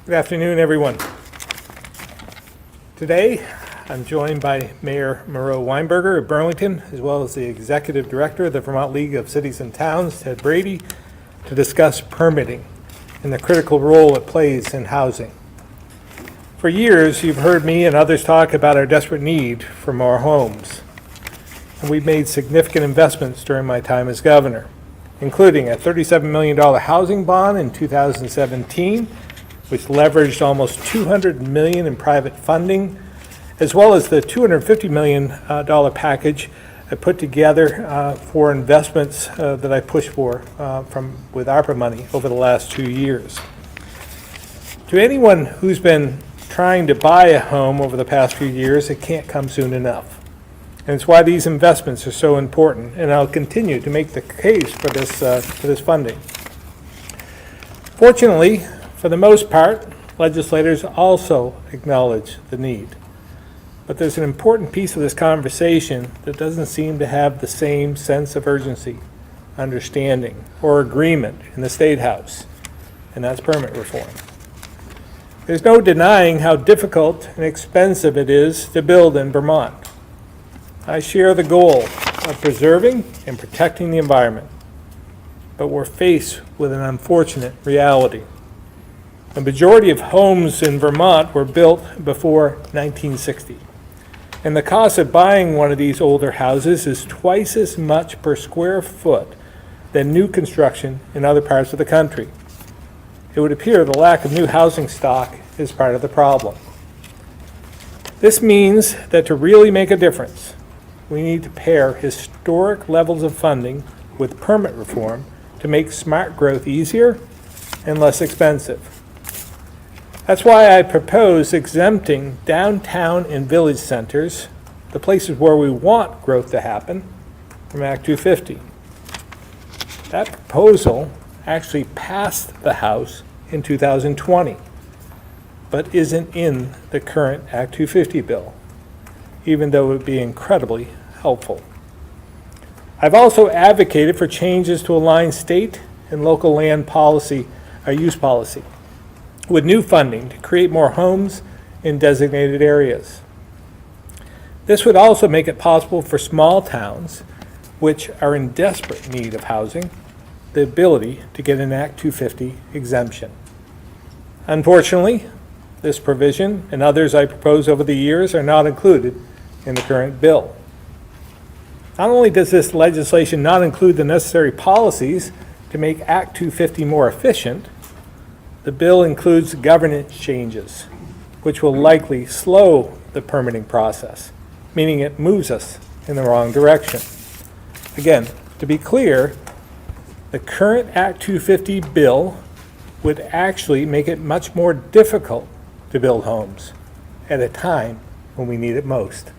Good afternoon, everyone. Today, I'm joined by Mayor Moreau Weinberger of Burlington, as well as the Executive Director of the Vermont League of Cities and Towns, Ted Brady, to discuss permitting and the critical role it plays in housing. For years, you've heard me and others talk about our desperate need for more homes. And we've made significant investments during my time as governor, including a $37 million housing bond in 2017, which leveraged almost $200 million in private funding, as well as the $250 million package I put together for investments that I pushed for with ARPA money over the last 2 years. To anyone who's been trying to buy a home over the past few years, it can't come soon enough. And it's why these investments are so important, and I'll continue to make the case for this funding. Fortunately, for the most part, legislators also acknowledge the need. But there's an important piece of this conversation that doesn't seem to have the same sense of urgency, understanding, or agreement in the State House, and that's permit reform. There's no denying how difficult and expensive it is to build in Vermont. I share the goal of preserving and protecting the environment, but we're faced with an unfortunate reality. The majority of homes in Vermont were built before 1960, and the cost of buying one of these older houses is twice as much per square foot than new construction in other parts of the country. It would appear the lack of new housing stock is part of the problem. This means that to really make a difference, we need to pair historic levels of funding with permit reform to make smart growth easier and less expensive. That's why I propose exempting downtown and village centers, the places where we want growth to happen, from Act 250. That proposal actually passed the House in 2020, but isn't in the current Act 250 bill, even though it would be incredibly helpful. I've also advocated for changes to align state and local land policy, or use policy, with new funding to create more homes in designated areas. This would also make it possible for small towns, which are in desperate need of housing, the ability to get an Act 250 exemption. Unfortunately, this provision and others I proposed over the years are not included in the current bill. Not only does this legislation not include the necessary policies to make Act 250 more efficient, the bill includes governance changes, which will likely slow the permitting process, meaning it moves us in the wrong direction. Again, to be clear, the current Act 250 bill would actually make it much more difficult to build homes at a time when we need it most.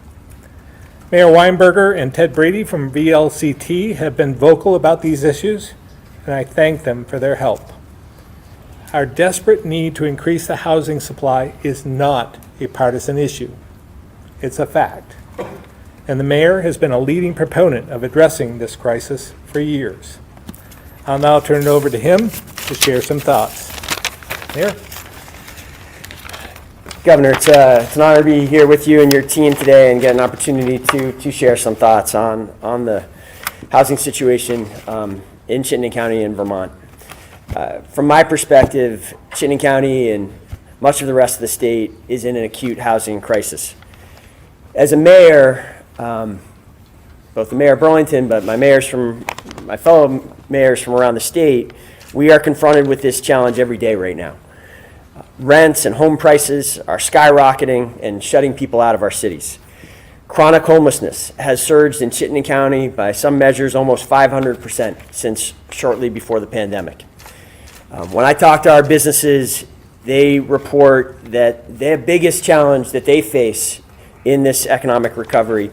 Mayor Weinberger and Ted Brady from VLCT have been vocal about these issues, and I thank them for their help. Our desperate need to increase the housing supply is not a partisan issue. It's a fact. And the mayor has been a leading proponent of addressing this crisis for years. I'll now turn it over to him to share some thoughts. Mayor? Governor, it's an honor to be here with you and your team today and get an opportunity to share some thoughts on the housing situation in Chittenden County in Vermont. From my perspective, Chittenden County and much of the rest of the state is in an acute housing crisis. As a mayor, both the mayor of Burlington, but my fellow mayors from around the state, we are confronted with this challenge every day right now. Rents and home prices are skyrocketing and shutting people out of our cities. Chronic homelessness has surged in Chittenden County by some measures almost 500% since shortly before the pandemic. When I talk to our businesses, they report that their biggest challenge that they face in this economic recovery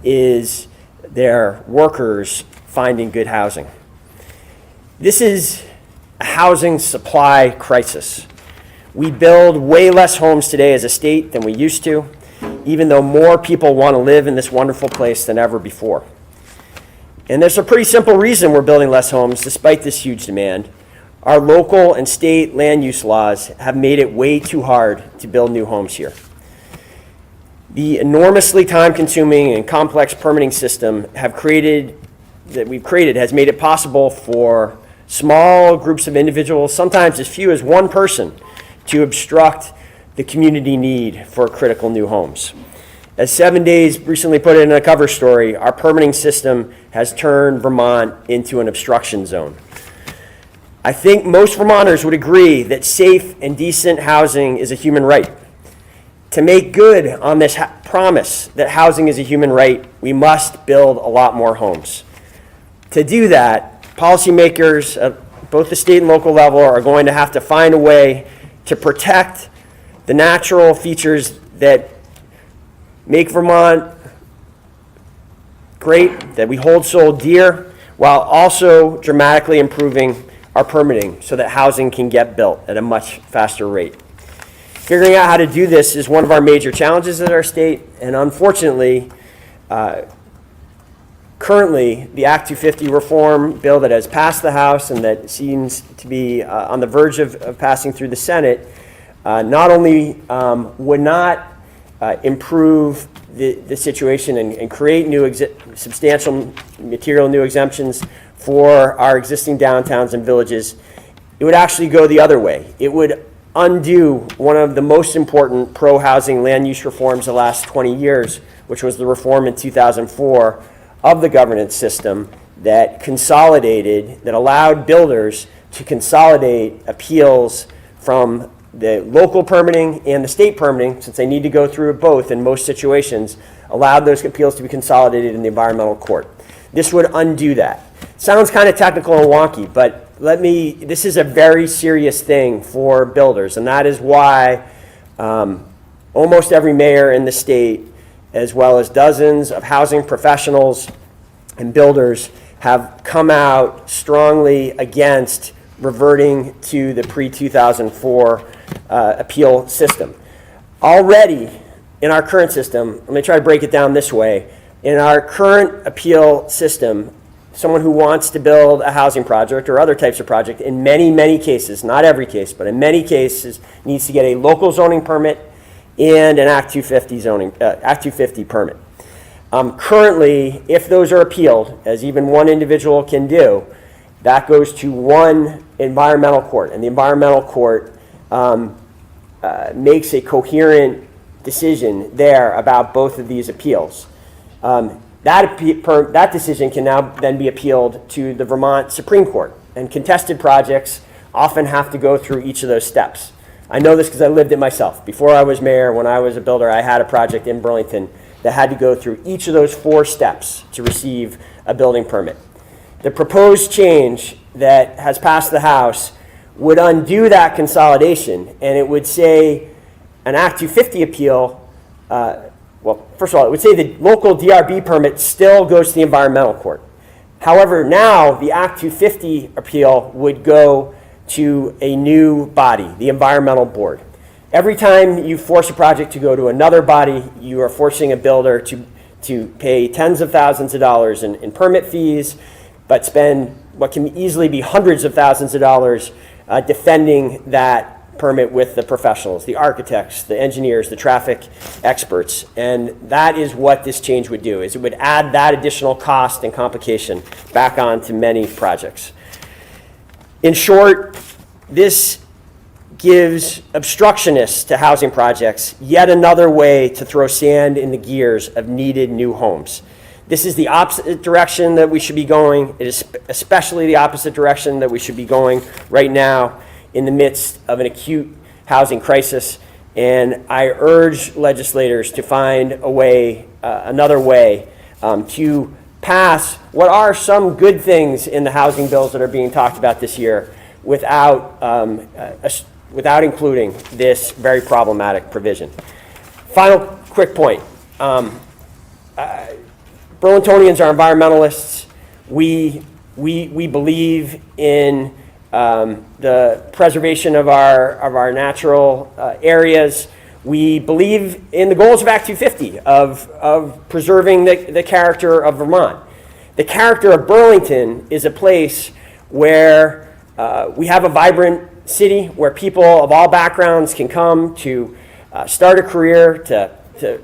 is their workers finding good housing. This is a housing supply crisis. We build way less homes today as a state than we used to, even though more people want to live in this wonderful place than ever before. And there's a pretty simple reason we're building less homes despite this huge demand. Our local and state land use laws have made it way too hard to build new homes here. The enormously time-consuming and complex permitting system we've created has made it possible for small groups of individuals, sometimes as few as one person, to obstruct the community need for critical new homes. As 7 Days recently put it in a cover story, our permitting system has turned Vermont into an obstruction zone. I think most Vermonters would agree that safe and decent housing is a human right. To make good on this promise that housing is a human right, we must build a lot more homes. To do that, policymakers at both the state and local level are going to have to find a way to protect the natural features that make Vermont great, that we hold so dear, while also dramatically improving our permitting so that housing can get built at a much faster rate. Figuring out how to do this is one of our major challenges at our state, and unfortunately, currently, the Act 250 reform bill that has passed the House and that seems to be on the verge of passing through the Senate not only would not improve the situation and create substantial material new exemptions for our existing downtowns and villages, it would actually go the other way. It would undo one of the most important pro-housing land use reforms the last 20 years, which was the reform in 2004 of the governance system that allowed builders to consolidate appeals from the local permitting and the state permitting, since they need to go through both in most situations, allowed those appeals to be consolidated in the environmental court. This would undo that. Sounds kind of technical and wonky, but this is a very serious thing for builders, and that is why almost every mayor in the state, as well as dozens of housing professionals and builders, have come out strongly against reverting to the pre-2004 appeal system. Already in our current system, let me try to break it down this way. In our current appeal system, someone who wants to build a housing project or other types of project, in many, many cases, not every case, but in many cases, needs to get a local zoning permit and an Act 250 permit. Currently, if those are appealed, as even one individual can do, that goes to one environmental court, and the environmental court makes a coherent decision there about both of these appeals. That decision can now then be appealed to the Vermont Supreme Court, and contested projects often have to go through each of those steps. I know this because I lived it myself. Before I was mayor, when I was a builder, I had a project in Burlington that had to go through each of those 4 steps to receive a building permit. The proposed change that has passed the House would undo that consolidation, and it would say an Act 250 appeal, well, first of all, it would say the local DRB permit still goes to the environmental court. However, now the Act 250 appeal would go to a new body, the environmental board. Every time you force a project to go to another body, you are forcing a builder to pay tens of thousands of dollars in permit fees, but spend what can easily be hundreds of thousands of dollars defending that permit with the professionals, the architects, the engineers, the traffic experts. And that is what this change would do, is it would add that additional cost and complication back onto many projects. In short, this gives obstructionists to housing projects yet another way to throw sand in the gears of needed new homes. This is the opposite direction that we should be going. It is especially the opposite direction that we should be going right now in the midst of an acute housing crisis. And I urge legislators to find a way, another way, to pass what are some good things in the housing bills that are being talked about this year without including this very problematic provision. Final quick point. Burlingtonians are environmentalists. We believe in the preservation of our natural areas. We believe in the goals of Act 250 of preserving the character of Vermont. The character of Burlington is a place where We have a vibrant city where people of all backgrounds can come to start a career, to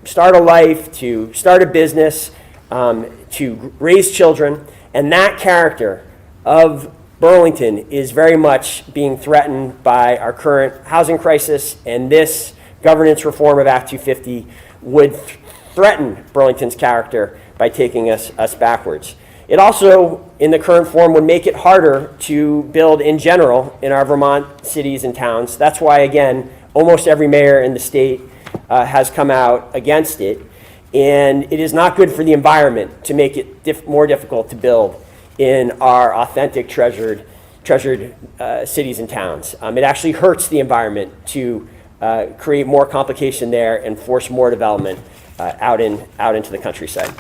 start a life, to start a business, to raise children. And that character of Burlington is very much being threatened by our current housing crisis, and this governance reform of Act 250 would threaten Burlington's character by taking us backwards. It also, in the current form, would make it harder to build in general in our Vermont cities and towns. That's why, again, almost every mayor in the state has come out against it. And it is not good for the environment to make it more difficult to build in our authentic, treasured cities and towns. It actually hurts the environment to create more complication there and force more development out into the countryside.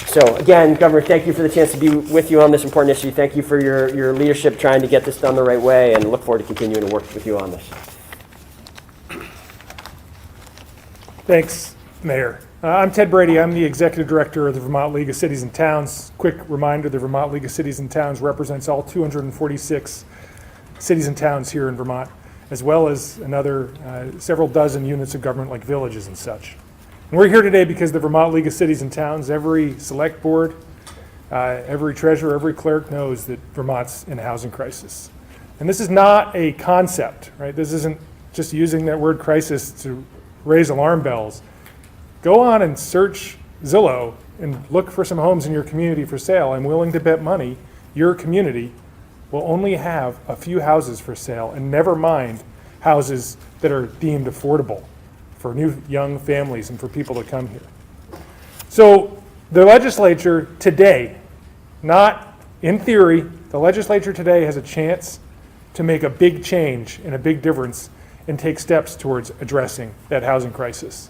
So again, Governor, thank you for the chance to be with you on this important issue. Thank you for your leadership trying to get this done the right way, and look forward to continuing to work with you on this. Thanks, Mayor. I'm Ted Brady. I'm the Executive Director of the Vermont League of Cities and Towns. Quick reminder, the Vermont League of Cities and Towns represents all 246 cities and towns here in Vermont, as well as another several dozen units of government like villages and such. And we're here today because the Vermont League of Cities and Towns, every select board, every treasurer, every clerk knows that Vermont's in a housing crisis. And this is not a concept, right? This isn't just using that word crisis to raise alarm bells. Go on and search Zillow and look for some homes in your community for sale. I'm willing to bet money your community will only have a few houses for sale, and never mind houses that are deemed affordable for new young families and for people to come here. So the legislature today, not in theory, the legislature today has a chance to make a big change and a big difference and take steps towards addressing that housing crisis.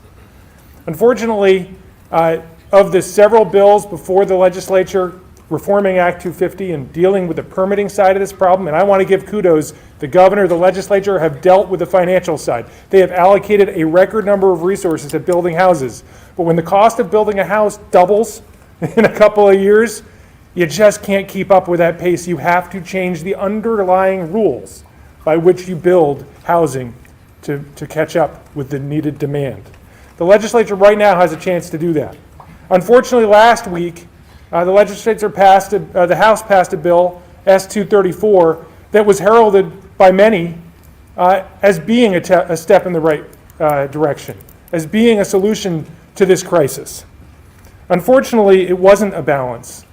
Unfortunately, of the several bills before the legislature reforming Act 250 and dealing with the permitting side of this problem, and I want to give kudos, the governor, the legislature have dealt with the financial side. They have allocated a record number of resources to building houses. But when the cost of building a house doubles in a couple of years, you just can't keep up with that pace. You have to change the underlying rules by which you build housing to catch up with the needed demand. The legislature right now has a chance to do that. Unfortunately, last week, the House passed a bill, S-234, that was heralded by many as being a step in the right direction, as being a solution to this crisis. Unfortunately, it wasn't a balance.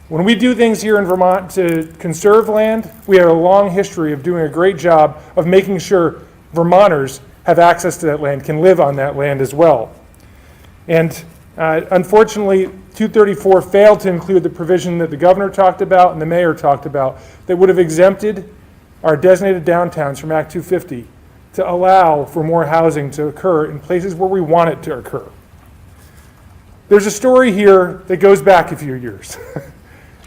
When we do things here in Vermont to conserve land, we have a long history of doing a great job of making sure Vermonters have access to that land, can live on that land as well. And unfortunately, 234 failed to include the provision that the governor talked about and the mayor talked about that would have exempted our designated downtowns from Act 250 to allow for more housing to occur in places where we want it to occur. There's a story here that goes back a few years.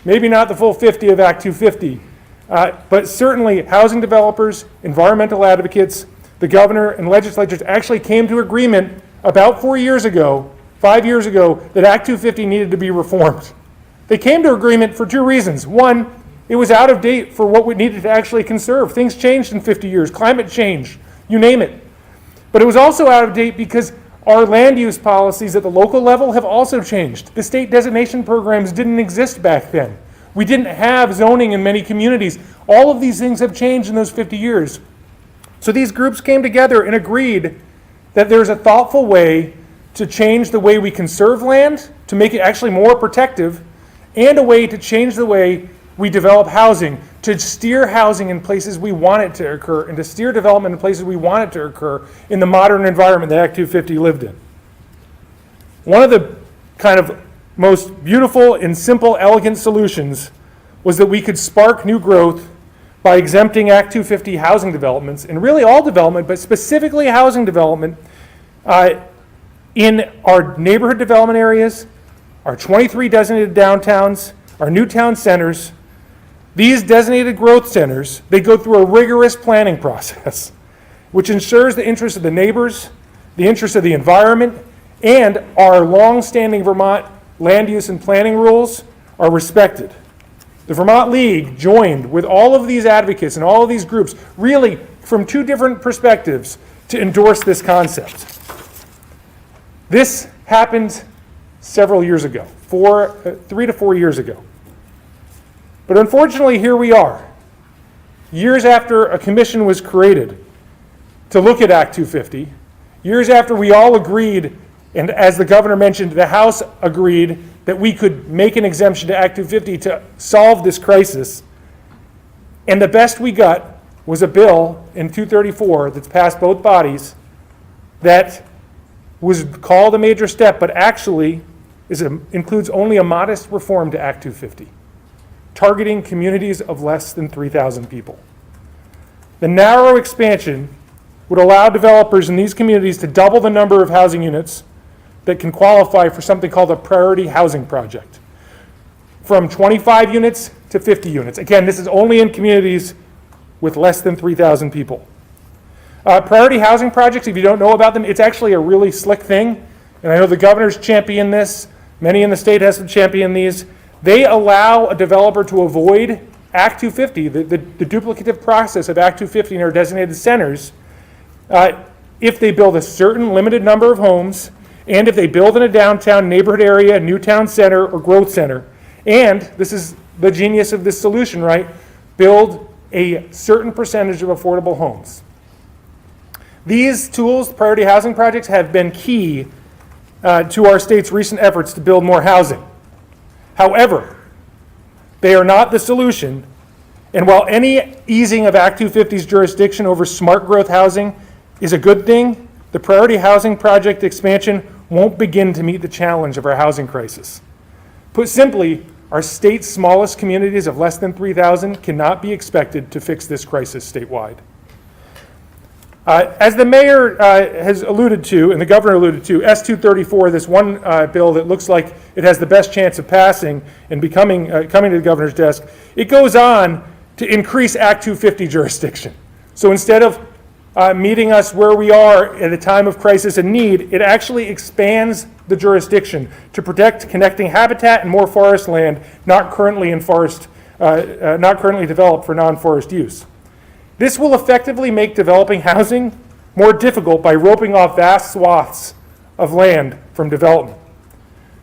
Maybe not the full 50 of Act 250, but certainly housing developers, environmental advocates, the governor and legislatures actually came to agreement about 5 years ago, that Act 250 needed to be reformed. They came to agreement for two reasons. One, it was out of date for what we needed to actually conserve. Things changed in 50 years, climate change, you name it. But it was also out of date because our land use policies at the local level have also changed. The state designation programs didn't exist back then. We didn't have zoning in many communities. All of these things have changed in those 50 years. So these groups came together and agreed that there's a thoughtful way to change the way we conserve land, to make it actually more protective, and a way to change the way we develop housing, to steer housing in places we want it to occur, and to steer development in places we want it to occur in the modern environment that Act 250 lived in. One of the kind of most beautiful and simple, elegant solutions was that we could spark new growth by exempting Act 250 housing developments, and really all development, but specifically housing development, in our neighborhood development areas, our 23 designated downtowns, our new town centers. These designated growth centers, they go through a rigorous planning process, which ensures the interests of the neighbors, the interests of the environment, and our long-standing Vermont land use and planning rules are respected. The Vermont League joined with all of these advocates and all of these groups, really from two different perspectives, to endorse this concept. This happened several years ago, 3 to 4 years ago. But unfortunately, here we are, years after a commission was created to look at Act 250, years after we all agreed, and as the governor mentioned, the House agreed that we could make an exemption to Act 250 to solve this crisis. And the best we got was a bill in 234 that's passed both bodies that was called a major step, but actually includes only a modest reform to Act 250, targeting communities of less than 3,000 people. The narrow expansion would allow developers in these communities to double the number of housing units that can qualify for something called a priority housing project, from 25 units to 50 units. Again, this is only in communities with less than 3,000 people. Priority housing projects, if you don't know about them, it's actually a really slick thing, and I know the governor's championed this. Many in the state have championed these. They allow a developer to avoid Act 250, the duplicative process of Act 250 in our designated centers, if they build a certain limited number of homes, and if they build in a downtown neighborhood area, new town center, or growth center. And this is the genius of this solution, right? Build a certain percentage of affordable homes. These tools, priority housing projects, have been key to our state's recent efforts to build more housing. However, they are not the solution, and while any easing of Act 250's jurisdiction over smart growth housing is a good thing, the priority housing project expansion won't begin to meet the challenge of our housing crisis. Put simply, our state's smallest communities of less than 3,000 cannot be expected to fix this crisis statewide. As the mayor has alluded to, and the governor alluded to, S234, this one bill that looks like it has the best chance of passing and coming to the governor's desk, it goes on to increase Act 250 jurisdiction. So instead of meeting us where we are at a time of crisis and need, it actually expands the jurisdiction to protect connecting habitat and more forest land not currently developed for non-forest use. This will effectively make developing housing more difficult by roping off vast swaths of land from development.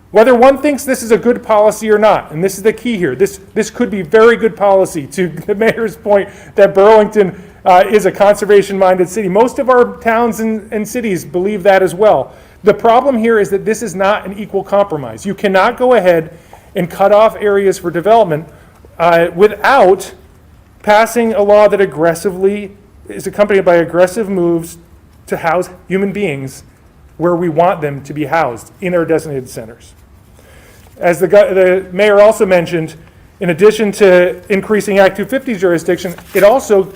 Whether one thinks this is a good policy or not, and this is the key here, this could be very good policy, to the mayor's point that Burlington is a conservation-minded city. Most of our towns and cities believe that as well. The problem here is that this is not an equal compromise. You cannot go ahead and cut off areas for development without passing a law that aggressively is accompanied by aggressive moves to house human beings where we want them to be housed, in our designated centers. As the mayor also mentioned, in addition to increasing Act 250 jurisdiction, it also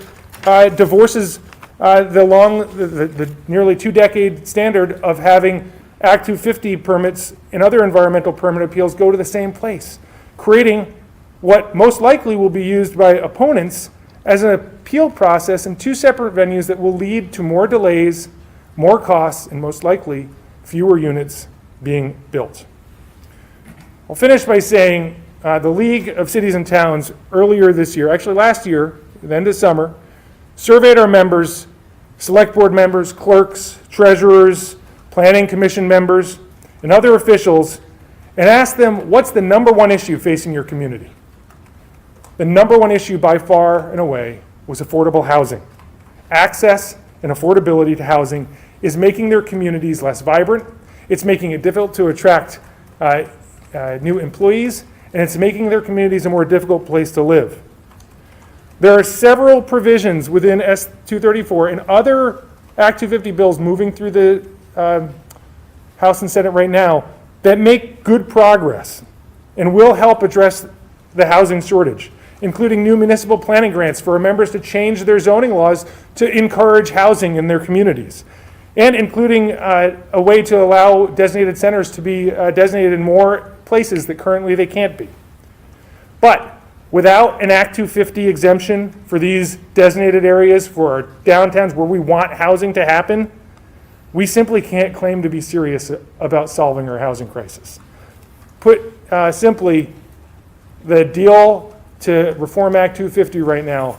divorces the nearly 2-decade standard of having Act 250 permits and other environmental permit appeals go to the same place, creating what most likely will be used by opponents as an appeal process in two separate venues that will lead to more delays, more costs, and most likely fewer units being built. I'll finish by saying the League of Cities and Towns earlier this year, actually last year, at the end of summer, surveyed our members, select board members, clerks, treasurers, planning commission members, and other officials, and asked them, what's the number one issue facing your community? The number one issue by far and away was affordable housing. Access and affordability to housing is making their communities less vibrant, it's making it difficult to attract new employees, and it's making their communities a more difficult place to live. There are several provisions within S234 and other Act 250 bills moving through the House and Senate right now that make good progress and will help address the housing shortage, including new municipal planning grants for our members to change their zoning laws to encourage housing in their communities, and including a way to allow designated centers to be designated in more places that currently they can't be. But without an Act 250 exemption for these designated areas, for our downtowns where we want housing to happen, we simply can't claim to be serious about solving our housing crisis. Put simply, the deal to reform Act 250 right now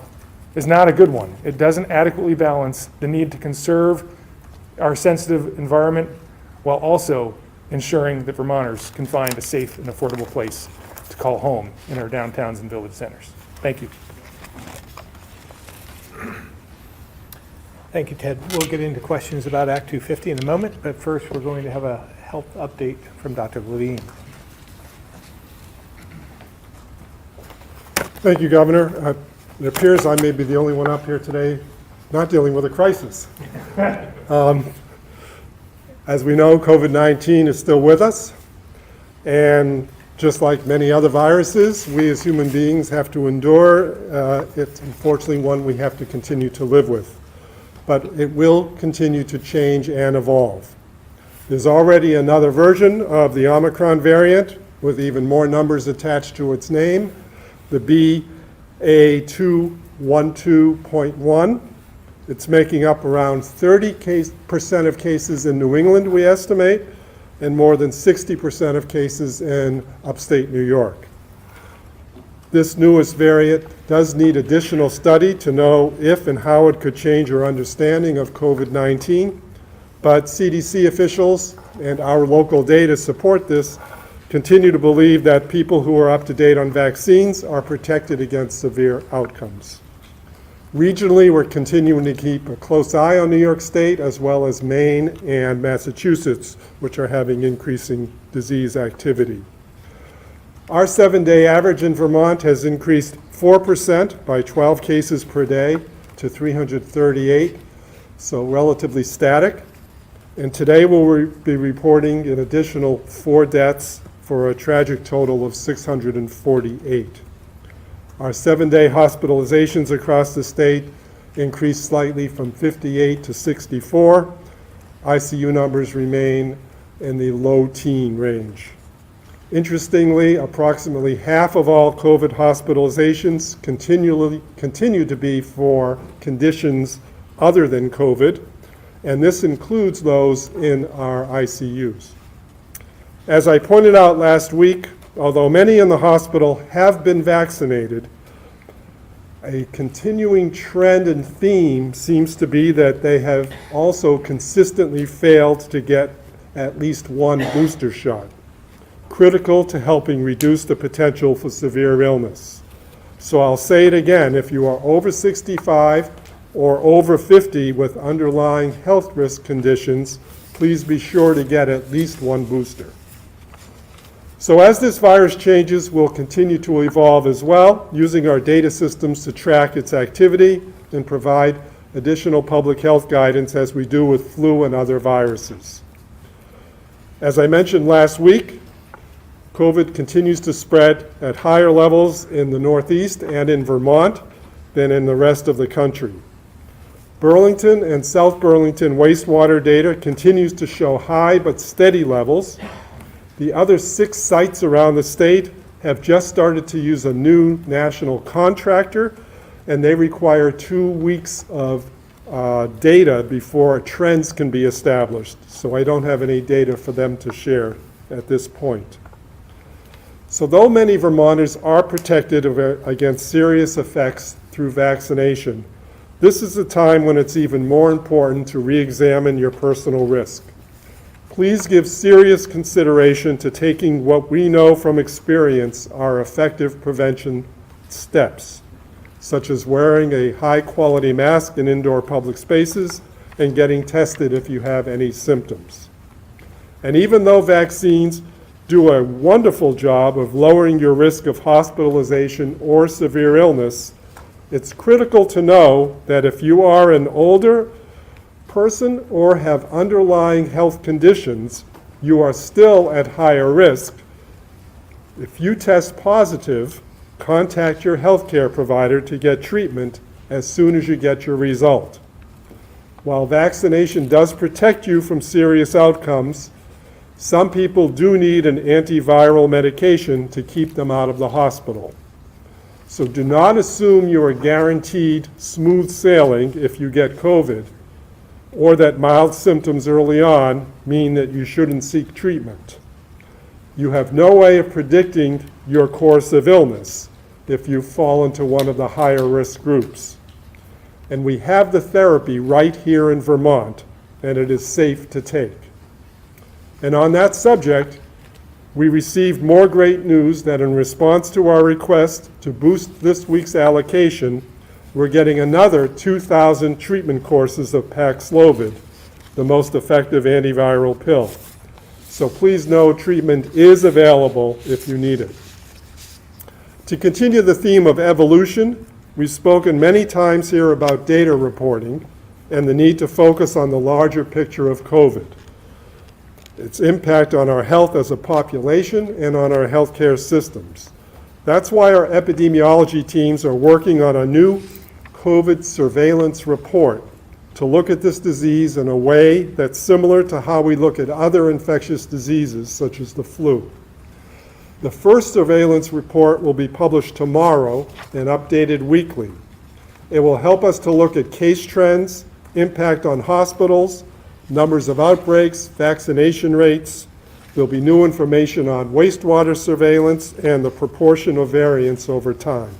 is not a good one. It doesn't adequately balance the need to conserve our sensitive environment while also ensuring that Vermonters can find a safe and affordable place to call home in our downtowns and village centers. Thank you. Thank you, Ted. We'll get into questions about Act 250 in a moment, but first we're going to have a health update from Dr. Levine. Thank you, Governor. It appears I may be the only one up here today not dealing with a crisis. As we know, COVID-19 is still with us, and just like many other viruses, we as human beings have to endure. It's unfortunately one we have to continue to live with. But it will continue to change and evolve. There's already another version of the Omicron variant with even more numbers attached to its name, the BA.2.12.1. It's making up around 30% of cases in New England, we estimate, and more than 60% of cases in upstate New York. This newest variant does need additional study to know if and how it could change our understanding of COVID-19, but CDC officials and our local data support this, continue to believe that people who are up to date on vaccines are protected against severe outcomes. Regionally, we're continuing to keep a close eye on New York State as well as Maine and Massachusetts, which are having increasing disease activity. Our 7-day average in Vermont has increased 4% by 12 cases per day to 338, so relatively static. And today we'll be reporting an additional 4 deaths for a tragic total of 648. Our 7-day hospitalizations across the state increased slightly from 58 to 64. ICU numbers remain in the low teen range. Interestingly, approximately half of all COVID hospitalizations continue to be for conditions other than COVID, and this includes those in our ICUs. As I pointed out last week, although many in the hospital have been vaccinated, a continuing trend and theme seems to be that they have also consistently failed to get at least one booster shot, critical to helping reduce the potential for severe illness. So I'll say it again, if you are over 65 or over 50 with underlying health risk conditions, please be sure to get at least one booster. So as this virus changes, we'll continue to evolve as well, using our data systems to track its activity and provide additional public health guidance as we do with flu and other viruses. As I mentioned last week, COVID continues to spread at higher levels in the Northeast and in Vermont than in the rest of the country. Burlington and South Burlington wastewater data continues to show high but steady levels. The other 6 sites around the state have just started to use a new national contractor, and they require 2 weeks of data before trends can be established. So I don't have any data for them to share at this point. So though many Vermonters are protected against serious effects through vaccination, this is a time when it's even more important to re-examine your personal risk. Please give serious consideration to taking what we know from experience are effective prevention steps, such as wearing a high-quality mask in indoor public spaces and getting tested if you have any symptoms. And even though vaccines do a wonderful job of lowering your risk of hospitalization or severe illness, it's critical to know that if you are an older person or have underlying health conditions, you are still at higher risk. If you test positive, contact your healthcare provider to get treatment as soon as you get your result. While vaccination does protect you from serious outcomes, some people do need an antiviral medication to keep them out of the hospital. So do not assume you are guaranteed smooth sailing if you get COVID, or that mild symptoms early on mean that you shouldn't seek treatment. You have no way of predicting your course of illness, if you fall into one of the higher risk groups. And we have the therapy right here in Vermont, and it is safe to take. And on that subject, we received more great news that in response to our request to boost this week's allocation, we're getting another 2,000 treatment courses of Paxlovid, the most effective antiviral pill. So please know treatment is available if you need it. To continue the theme of evolution, we've spoken many times here about data reporting and the need to focus on the larger picture of COVID, its impact on our health as a population and on our healthcare systems. That's why our epidemiology teams are working on a new COVID surveillance report to look at this disease in a way that's similar to how we look at other infectious diseases such as the flu. The first surveillance report will be published tomorrow and updated weekly. It will help us to look at case trends, impact on hospitals, numbers of outbreaks, vaccination rates. There'll be new information on wastewater surveillance and the proportion of variance over time.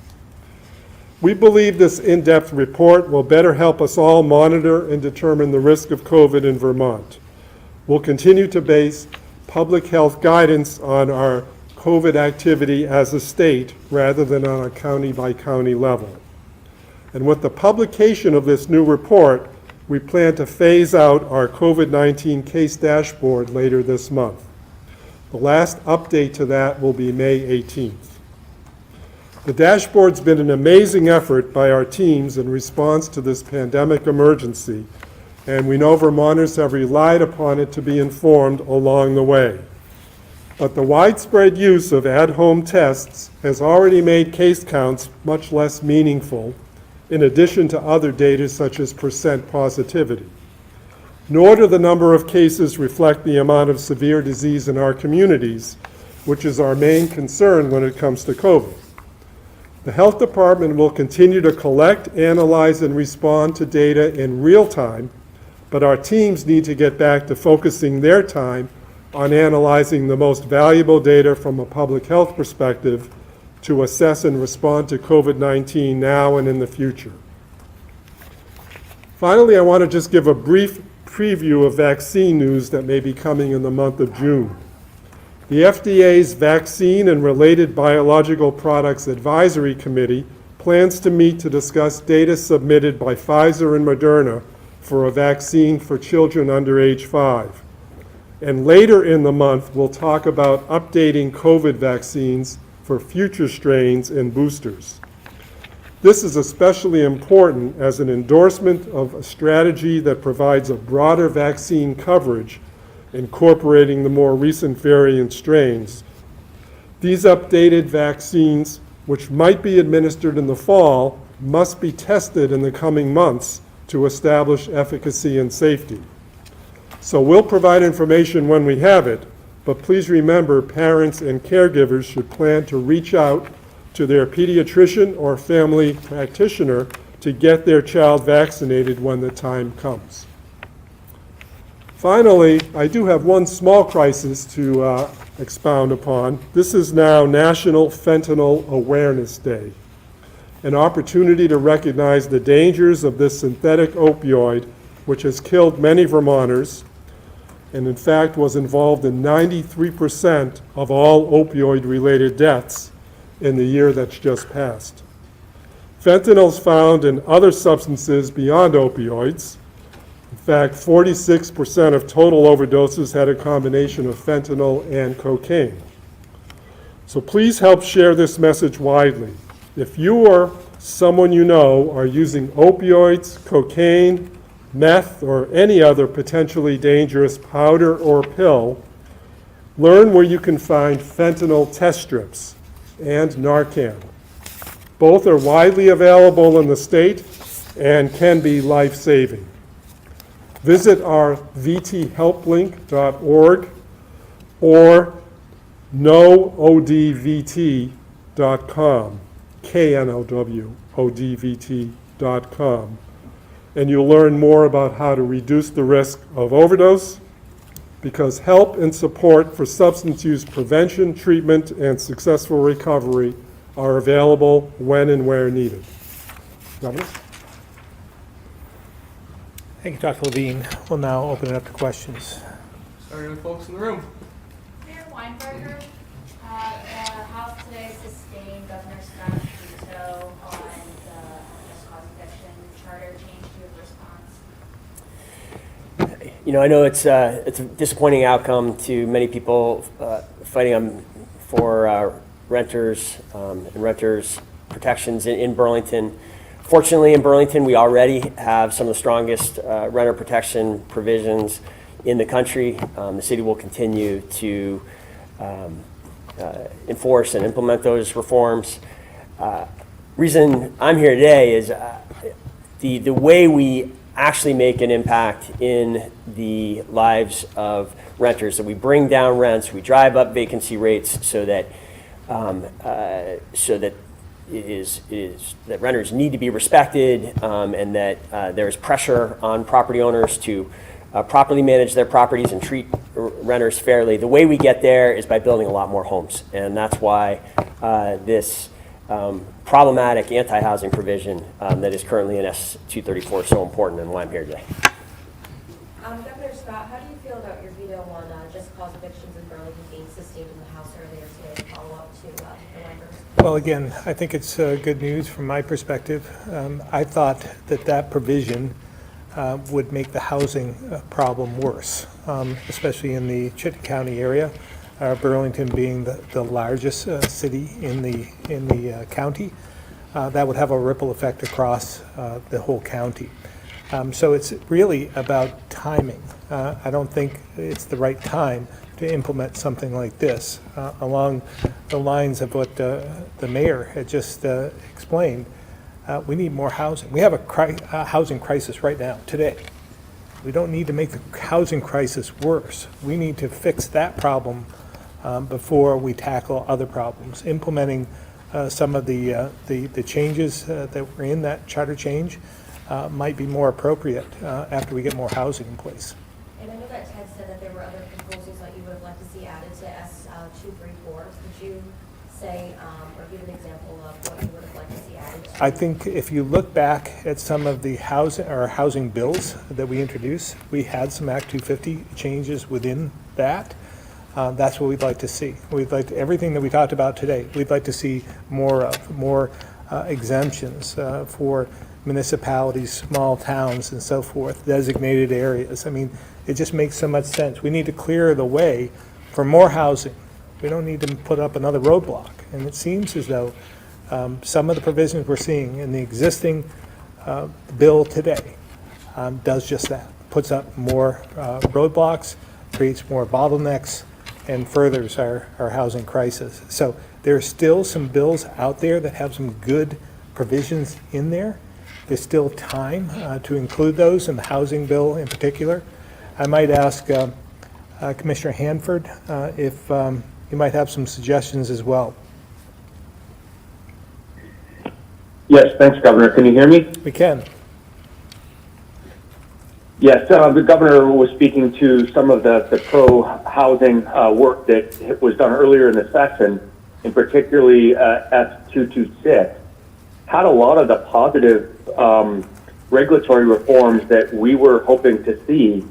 We believe this in-depth report will better help us all monitor and determine the risk of COVID in Vermont. We'll continue to base public health guidance on our COVID activity as a state rather than on a county-by-county level. And with the publication of this new report, we plan to phase out our COVID-19 case dashboard later this month. The last update to that will be May 18th. The dashboard's been an amazing effort by our teams in response to this pandemic emergency, and we know Vermonters have relied upon it to be informed along the way. But the widespread use of at-home tests has already made case counts much less meaningful, in addition to other data such as percent positivity. Nor do the number of cases reflect the amount of severe disease in our communities, which is our main concern when it comes to COVID. The health department will continue to collect, analyze, and respond to data in real time, but our teams need to get back to focusing their time on analyzing the most valuable data from a public health perspective to assess and respond to COVID-19 now and in the future. Finally, I want to just give a brief preview of vaccine news that may be coming in the month of June. The FDA's Vaccine and Related Biological Products Advisory Committee plans to meet to discuss data submitted by Pfizer and Moderna for a vaccine for children under age 5. And later in the month, we'll talk about updating COVID vaccines for future strains and boosters. This is especially important as an endorsement of a strategy that provides a broader vaccine coverage, incorporating the more recent variant strains. These updated vaccines, which might be administered in the fall, must be tested in the coming months to establish efficacy and safety. So we'll provide information when we have it, but please remember parents and caregivers should plan to reach out to their pediatrician or family practitioner to get their child vaccinated when the time comes. Finally, I do have one small crisis to expound upon. This is now National Fentanyl Awareness Day, an opportunity to recognize the dangers of this synthetic opioid, which has killed many Vermonters, and in fact was involved in 93% of all opioid-related deaths in the year that's just passed. Fentanyl is found in other substances beyond opioids. In fact, 46% of total overdoses had a combination of fentanyl and cocaine. So please help share this message widely. If you or someone you know are using opioids, cocaine, meth, or any other potentially dangerous powder or pill, learn where you can find fentanyl test strips and Narcan. Both are widely available in the state and can be life-saving. Visit our vthelplink.org or knowodvt.com, knowodvt.com, and you'll learn more about how to reduce the risk of overdose, because help and support for substance use prevention, treatment, and successful recovery are available when and where needed. Governor? Thank you, Dr. Levine. We'll now open it up to questions. Starting with folks in the room. Mayor Weinberger, the House today sustained Governor Scott's veto on the just cause eviction charter change. Do you have a response? You know, I know it's a disappointing outcome to many people fighting for renters and renters protections in Burlington. Fortunately, in Burlington, we already have some of the strongest renter protection provisions in the country. The city will continue to enforce and implement those reforms. Reason I'm here today is the way we actually make an impact in the lives of renters, that we bring down rents, we drive up vacancy rates so that that renters need to be respected, and that there is pressure on property owners to properly manage their properties and treat renters fairly. The way we get there is by building a lot more homes, and that's why this problematic anti-housing provision that is currently in S-234 is so important, and why I'm here today. Governor Scott, how do you feel about your veto on just cause evictions in Burlington being sustained in the House earlier today to follow up to the Weinbergers? Well, again, I think it's good news from my perspective. I thought that provision would make the housing problem worse, especially in the Chittenden County area, Burlington being the largest city in the county. That would have a ripple effect across the whole county. So it's really about timing. I don't think it's the right time to implement something like this. Along the lines of what the mayor had just explained, we need more housing. We have a housing crisis right now, today. We don't need to make the housing crisis worse. We need to fix that problem before we tackle other problems. Implementing some of the changes that were in that charter change might be more appropriate after we get more housing in place. And I know that Ted said that there were other proposals that you would have liked to see added to S-234. Could you say or give an example of what you would have liked to see added to? I think if you look back at some of the housing bills that we introduced, we had some Act 250 changes within that. That's what we'd like to see. We'd like everything that we talked about today. We'd like to see more exemptions for municipalities, small towns, and so forth, designated areas. I mean, it just makes so much sense. We need to clear the way for more housing. We don't need to put up another roadblock. And it seems as though some of the provisions we're seeing in the existing bill today does just that. Puts up more roadblocks, creates more bottlenecks, and furthers our housing crisis. So there's still some bills out there that have some good provisions in there. There's still time to include those in the housing bill in particular. I might ask Commissioner Hanford if you might have some suggestions as well. Yes, thanks, Governor. Can you hear me? We can. Yes, the governor was speaking to some of the pro-housing work that was done earlier in the session, and particularly S-226, had a lot of the positive regulatory reforms that we were hoping to see.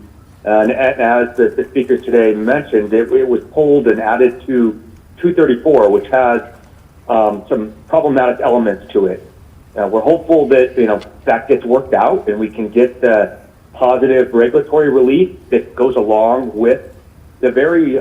And as the speakers today mentioned, it was pulled and added to 234, which has some problematic elements to it. We're hopeful that that gets worked out and we can get the positive regulatory relief that goes along with the very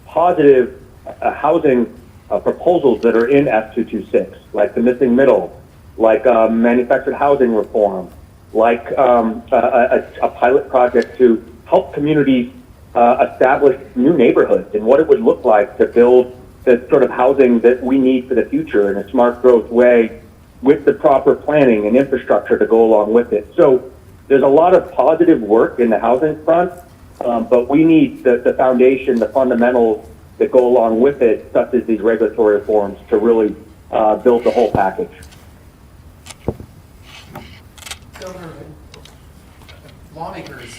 positive housing proposals that are in S-226, like the missing middle, like manufactured housing reform, like a pilot project to help communities establish new neighborhoods and what it would look like to build the sort of housing that we need for the future in a smart growth way with the proper planning and infrastructure to go along with it. So there's a lot of positive work in the housing front, but we need the foundation, the fundamentals that go along with it, such as these regulatory reforms, to really build the whole package. Governor, lawmakers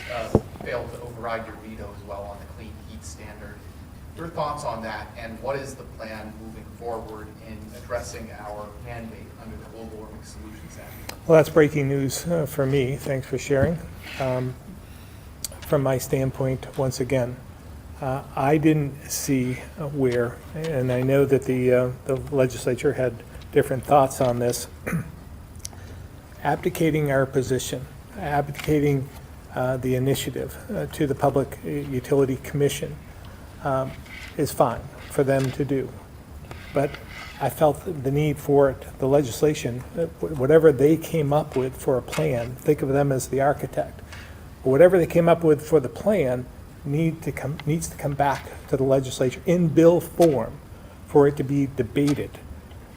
failed to override your veto as well on the clean heat standard. Your thoughts on that, and what is the plan moving forward in addressing our mandate under the Global Warming Solutions Act? Well, that's breaking news for me. Thanks for sharing. From my standpoint, once again, I didn't see where, and I know that the legislature had different thoughts on this, abdicating our position, abdicating the initiative to the Public Utility Commission is fine for them to do. But I felt the need for it, the legislation, whatever they came up with for a plan, think of them as the architect. Whatever they came up with for the plan needs to come back to the legislature in bill form for it to be debated.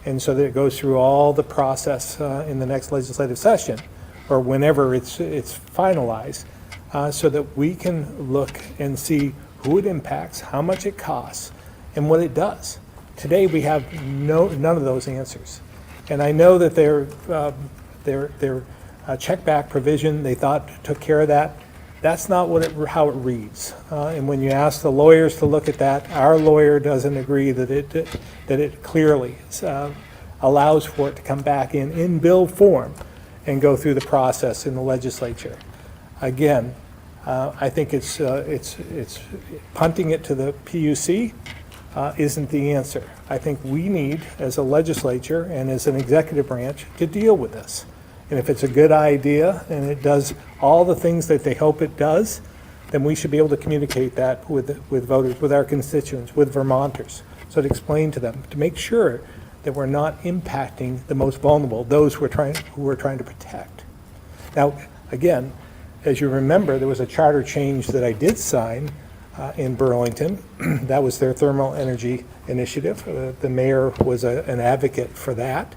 And so that it goes through all the process in the next legislative session or whenever it's finalized, so that we can look and see who it impacts, how much it costs, and what it does. Today, we have none of those answers. And I know that their check back provision, they thought took care of that. That's not how it reads. And when you ask the lawyers to look at that, our lawyer doesn't agree that it clearly allows for it to come back in bill form and go through the process in the legislature. Again, I think it's punting it to the PUC isn't the answer. I think we need, as a legislature and as an executive branch, to deal with this. And if it's a good idea and it does all the things that they hope it does, then we should be able to communicate that with voters, with our constituents, with Vermonters. So to explain to them, to make sure that we're not impacting the most vulnerable, those who we're trying to protect. Now, again, as you remember, there was a charter change that I did sign in Burlington. That was their thermal energy initiative. The mayor was an advocate for that.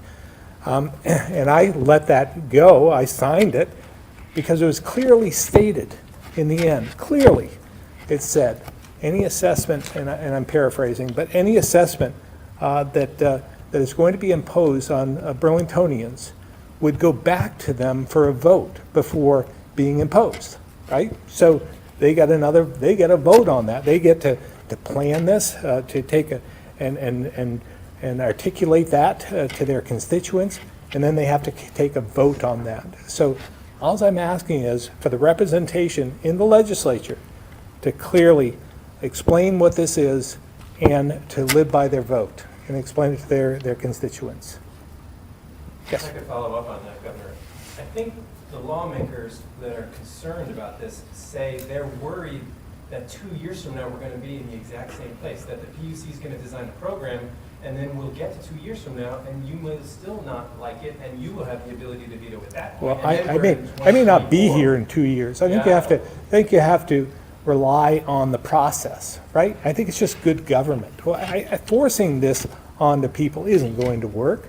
And I let that go. I signed it because it was clearly stated in the end. Clearly, it said, any assessment, and I'm paraphrasing, but any assessment that is going to be imposed on Burlingtonians would go back to them for a vote before being imposed, right? So they get a vote on that. They get to plan this, to take and articulate that to their constituents, and then they have to take a vote on that. So all I'm asking is for the representation in the legislature to clearly explain what this is and to live by their vote and explain it to their constituents. Yes? I could follow up on that, Governor. I think the lawmakers that are concerned about this say they're worried that 2 years from now we're going to be in the exact same place, that the PUC is going to design a program, and then we'll get to 2 years from now, and you will still not like it, and you will have the ability to veto at that point. Well, I may not be here in 2 years. I think you have to rely on the process, right? I think it's just good government. Well, forcing this on the people isn't going to work.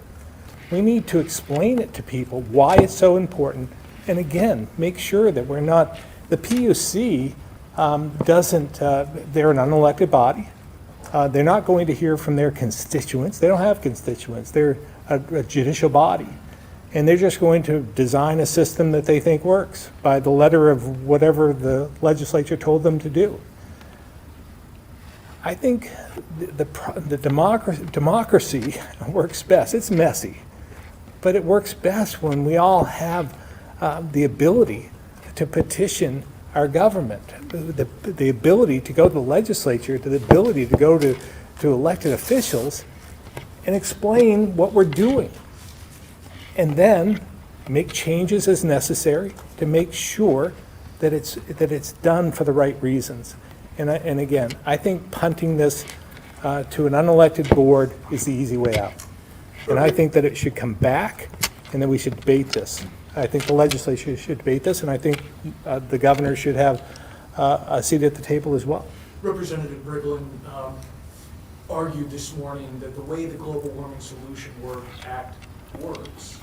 We need to explain it to people why it's so important, and again, make sure that we're not, the PUC they're an unelected body. They're not going to hear from their constituents. They don't have constituents. They're a judicial body. And they're just going to design a system that they think works by the letter of whatever the legislature told them to do. I think the democracy works best. It's messy, but it works best when we all have the ability to petition our government, the ability to go to the legislature, the ability to go to elected officials and explain what we're doing. And then make changes as necessary to make sure that it's done for the right reasons. And again, I think punting this to an unelected board is the easy way out. And I think that it should come back and that we should debate this. I think the legislature should debate this, and I think the governor should have a seat at the table as well. Representative Briglin argued this morning that the way the Global Warming Solution Act works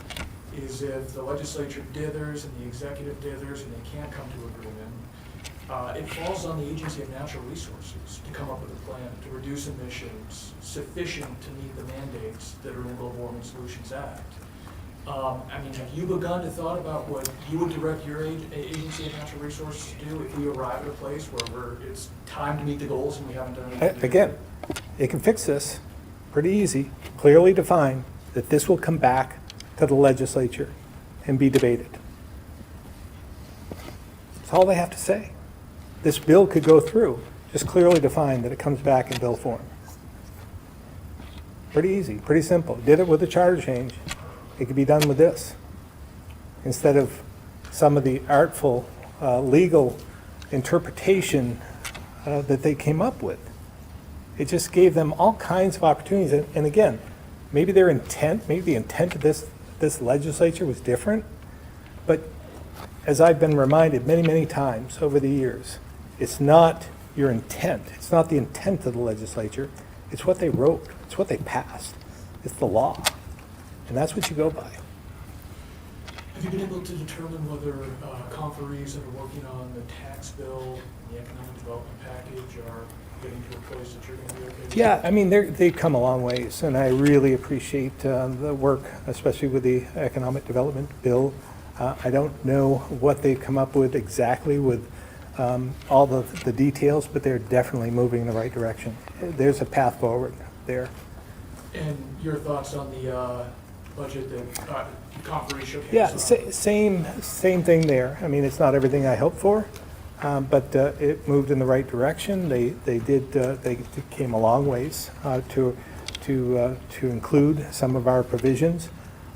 is if the legislature dithers and the executive dithers and they can't come to agreement, it falls on the Agency of Natural Resources to come up with a plan to reduce emissions sufficient to meet the mandates that are in the Global Warming Solutions Act. I mean, have you begun to thought about what you would direct your agency of natural resources to do if we arrive at a place where it's time to meet the goals and we haven't done anything? Again, it can fix this pretty easy, clearly define that this will come back to the legislature and be debated. That's all they have to say. This bill could go through, just clearly define that it comes back in bill form. Pretty easy, pretty simple. Did it with the charter change. It could be done with this. Instead of some of the artful legal interpretation that they came up with. It just gave them all kinds of opportunities. And again, maybe their intent, maybe the intent of this legislature was different. But as I've been reminded many, many times over the years, it's not your intent. It's not the intent of the legislature. It's what they wrote. It's what they passed. It's the law. And that's what you go by. Have you been able to determine whether conferees that are working on the tax bill and the economic development package are getting to a place that you're going to be okay with? Yeah, I mean, they've come a long ways, and I really appreciate the work, especially with the economic development bill. I don't know what they've come up with exactly with all the details, but they're definitely moving in the right direction. There's a path forward there. And your thoughts on the budget that conferee shook hands Yeah, on? same thing there. I mean, it's not everything I hoped for, but it moved in the right direction. They came a long ways to include some of our provisions,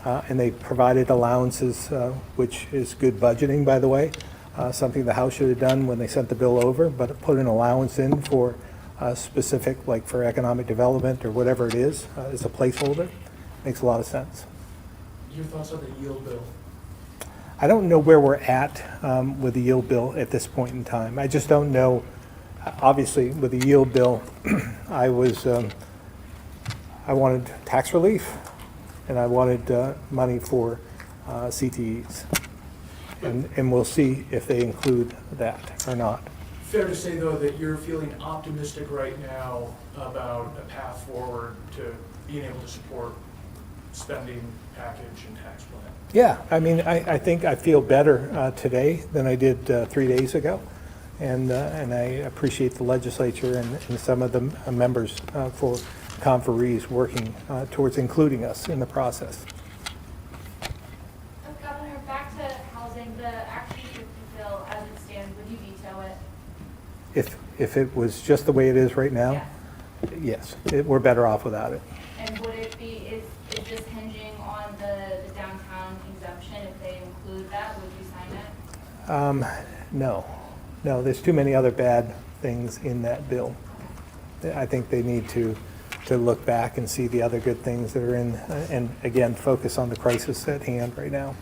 and they provided allowances, which is good budgeting, by the way. Something the House should have done when they sent the bill over, but put an allowance in for specific, like for economic development or whatever it is, as a placeholder. Makes a lot of sense. Your thoughts on the yield bill? I don't know where we're at with the yield bill at this point in time. I just don't know. Obviously, with the yield bill, I wanted tax relief, and I wanted money for CTEs. And we'll see if they include that or not. Fair to say, though, that you're feeling optimistic right now about a path forward to being able to support spending package and tax plan? Yeah, I mean, I think I feel better today than I did 3 days ago. And I appreciate the legislature and some of the members for conferees working towards including us in the process. Governor, back to housing, the Act 250 bill as it stands, would you veto it? If it was just the way it is right now, Yes. yes, we're better off without it. And would it be, is this hinging on the downtown exemption? If they include that, would you sign it? No, there's too many other bad things in that bill. I think they need to look back and see the other good things that are in, and again, focus on the crisis at hand right now.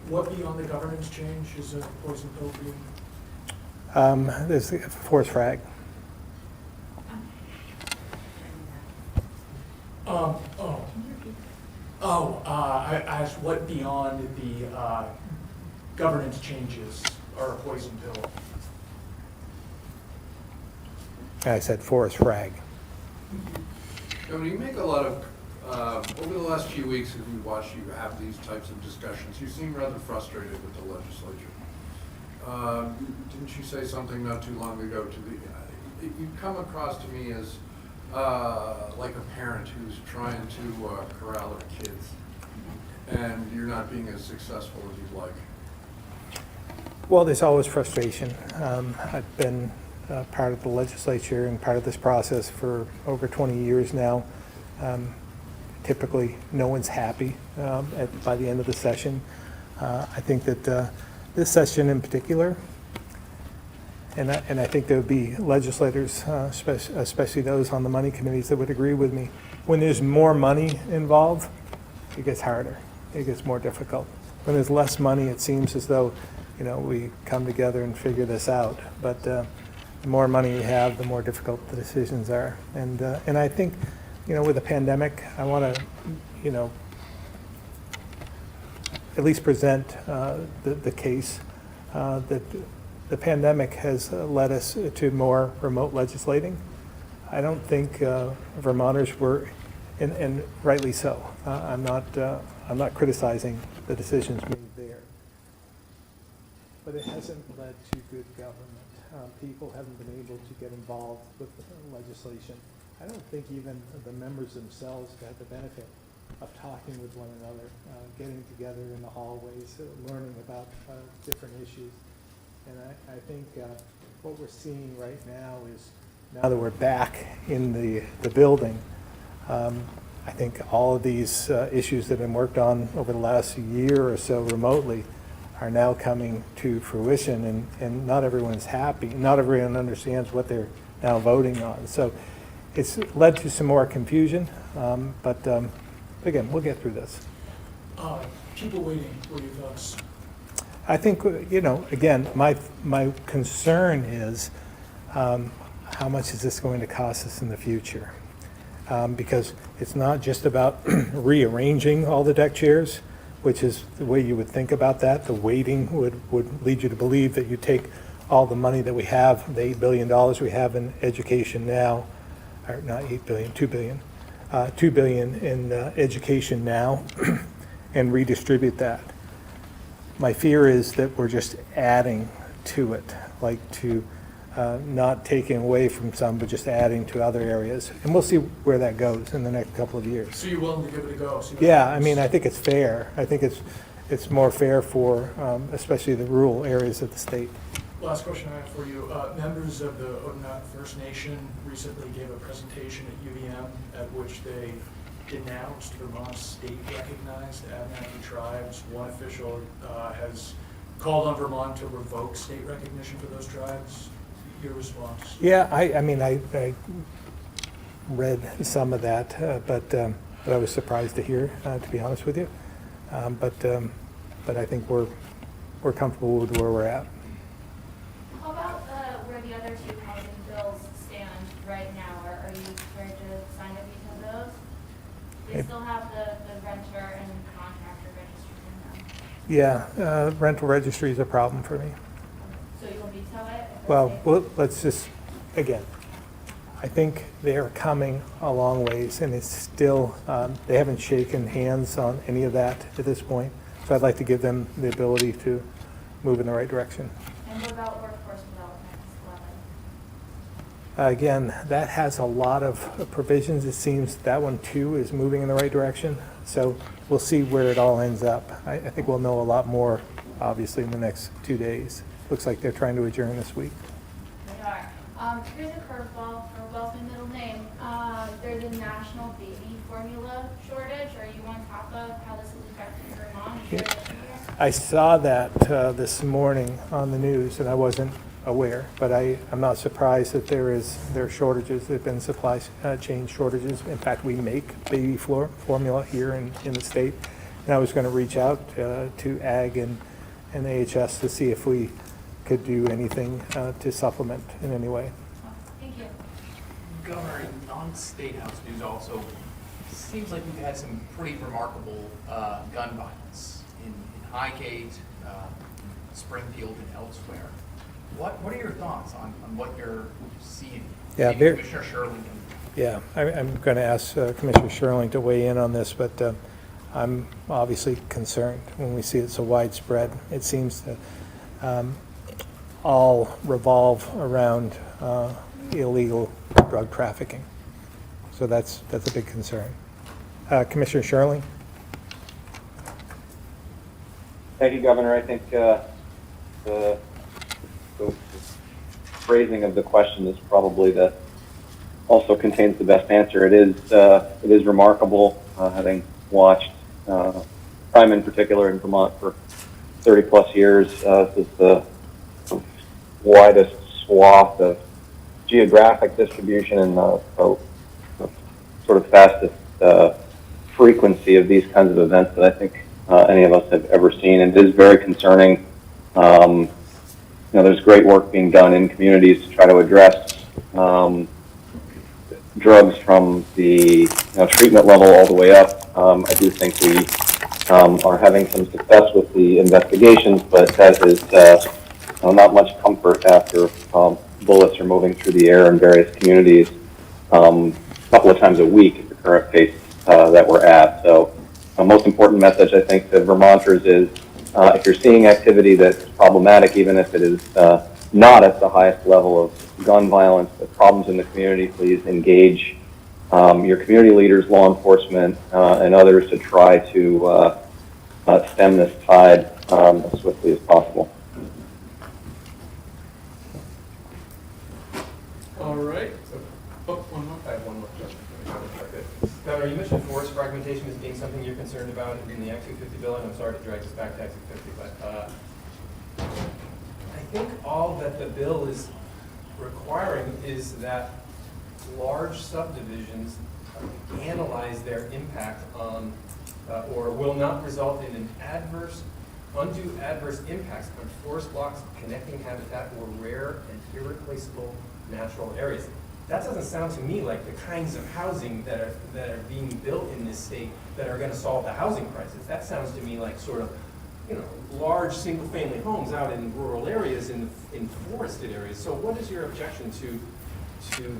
What beyond the governance change is a poison pill for you? There's the force frag. I asked what beyond the governance changes are a poison pill? I said forest frag. Governor, you make a lot of, over the last few weeks, as we watch you have these types of discussions, you seem rather frustrated with the legislature. Didn't you say something not too long ago to the, you come across to me as like a parent who's trying to corral their kids, and you're not being as successful as you'd like. Well, there's always frustration. I've been part of the legislature and part of this process for over 20 years now. Typically, no one's happy by the end of the session. I think that this session in particular, and I think there would be legislators, especially those on the money committees, that would agree with me. When there's more money involved, it gets harder. It gets more difficult. When there's less money, it seems as though, we come together and figure this out. But the more money you have, the more difficult the decisions are. And I think, with the pandemic, I want to, at least present the case that the pandemic has led us to more remote legislating. I don't think Vermonters were and rightly so. I'm not criticizing the decisions made there. But it hasn't led to good government. People haven't been able to get involved with legislation. I don't think even the members themselves have had the benefit of talking with one another, getting together in the hallways, learning about different issues. And I think what we're seeing right now is, now that we're back in the building, I think all of these issues that have been worked on over the last year or so remotely are now coming to fruition, and not everyone's happy. Not everyone understands what they're now voting on. So it's led to some more confusion, but again, we'll get through this. People waiting, what are your thoughts? I think, again, my concern is how much is this going to cost us in the future? Because it's not just about rearranging all the deck chairs, which is the way you would think about that. The weighting would lead you to believe that you take all the money that we have, the $8 billion we have in education now, or not 8 billion, 2 billion, 2 billion in education now, and redistribute that. My fear is that we're just adding to it, like to not taking away from some, but just adding to other areas. And we'll see where that goes in the next couple of years. So you're willing to give it a go? Yeah, I mean, I think it's fair. I think it's more fair for especially the rural areas of the state. Last question I have for you. Members of the Odanak First Nation recently gave a presentation at UVM at which they denounced Vermont's state-recognized Abenaki tribes. One official has called on Vermont to revoke state recognition for those tribes. Your response? Yeah, I mean, I read some of that, but I was surprised to hear, to be honest with you. But I think we're comfortable with where we're at. How about where the other two housing bills stand right now? Are you prepared to sign up each of those? They still have the renter and contractor registry in them. Yeah, rental registry is a problem for me. So you'll veto it? Well, let's just, again, I think they're coming a long ways, and it's still, they haven't shaken hands on any of that at this point. So I'd like to give them the ability to move in the right direction. And what about workforce development, 11? Again, that has a lot of provisions. It seems that one too is moving in the right direction. So we'll see where it all ends up. I think we'll know a lot more, obviously, in the next 2 days. Looks like they're trying to adjourn this week. They are. Here's a curveball. Curveball's my middle name. There's a national baby formula shortage. Are you on top of how this is affecting Vermont? Yeah. I saw that this morning on the news, and I wasn't aware, but I'm not surprised that there are shortages. There have been supply chain shortages. In fact, we make baby formula here in the state. And I was going to reach out to Ag and AHS to see if we could do anything to supplement in any way. Thank you. Governor, in non-state house news also, seems like we've had some pretty remarkable gun violence in Highgate, Springfield, and elsewhere. What are your thoughts on what you're seeing? Yeah, Maybe Commissioner Sherling. Yeah, I'm going to ask Commissioner Sherling to weigh in on this, but I'm obviously concerned when we see it so widespread. It seems to all revolve around illegal drug trafficking. So that's a big concern. Commissioner Sherling? Thank you, Governor. I think the phrasing of the question is probably also contains the best answer. It is remarkable, having watched crime in particular in Vermont for 30 plus years. This is the widest swath of geographic distribution and the sort of fastest frequency of these kinds of events that I think any of us have ever seen. And it is very concerning. There's great work being done in communities to try to address drugs from the treatment level all the way up. I do think we are having some success with the investigations, but that is not much comfort after bullets are moving through the air in various communities a couple of times a week at the current pace that we're at. So the most important message, I think, to Vermonters is if you're seeing activity that's problematic, even if it is not at the highest level of gun violence, but problems in the community, please engage your community leaders, law enforcement, and others to try to stem this tide as swiftly as possible. All right. Oh, one more. I have one more question. Governor, you mentioned forest fragmentation as being something you're concerned about in the Act 250 bill, and I'm sorry to drag this back to Act 250, but I think all that the bill is requiring is that large subdivisions analyze their impact on, or will not result in an undue adverse impacts on forest blocks, connecting habitat, or rare and irreplaceable natural areas. That doesn't sound to me like the kinds of housing that are being built in this state that are going to solve the housing crisis. That sounds to me like sort of, large single-family homes out in rural areas, in forested areas. So what is your objection to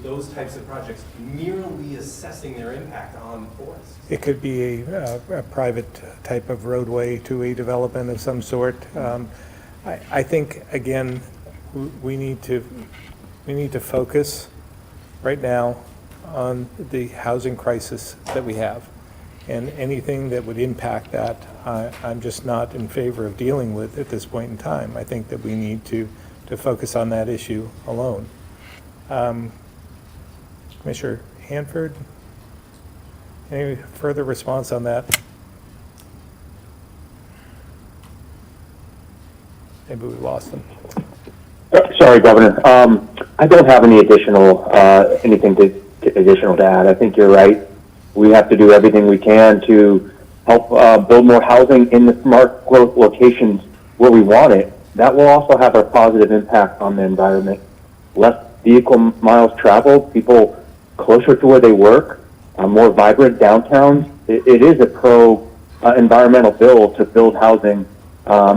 those types of projects merely assessing their impact on the forest? It could be a private type of roadway to a development of some sort. I think, again, we need to focus right now on the housing crisis that we have. And anything that would impact that, I'm just not in favor of dealing with at this point in time. I think that we need to focus on that issue alone. Commissioner Hanford, any further response on that? Maybe we lost them. Sorry, Governor. I don't have any anything additional to add. I think you're right. We have to do everything we can to help build more housing in the smart growth locations where we want it. That will also have a positive impact on the environment. Less vehicle miles traveled, people closer to where they work, more vibrant downtowns. It is a pro-environmental bill to build housing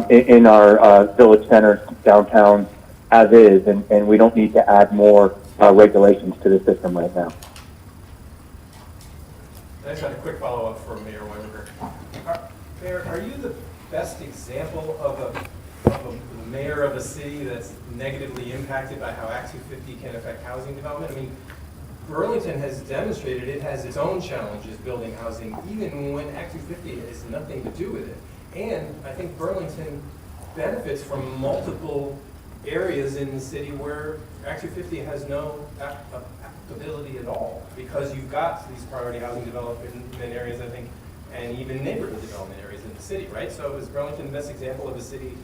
in our village centers, downtowns, as is, and we don't need to add more regulations to the system right now. I just had a quick follow-up for Mayor Weiberger. Mayor, are you the best example of a mayor of a city that's negatively impacted by how Act 250 can affect housing development? I mean, Burlington has demonstrated it has its own challenges building housing, even when Act 250 has nothing to do with it. And I think Burlington benefits from multiple areas in the city where Act 250 has no applicability at all, because you've got these priority housing development areas, I think, and even neighborhood development areas in the city, right? So is Burlington the best example of a city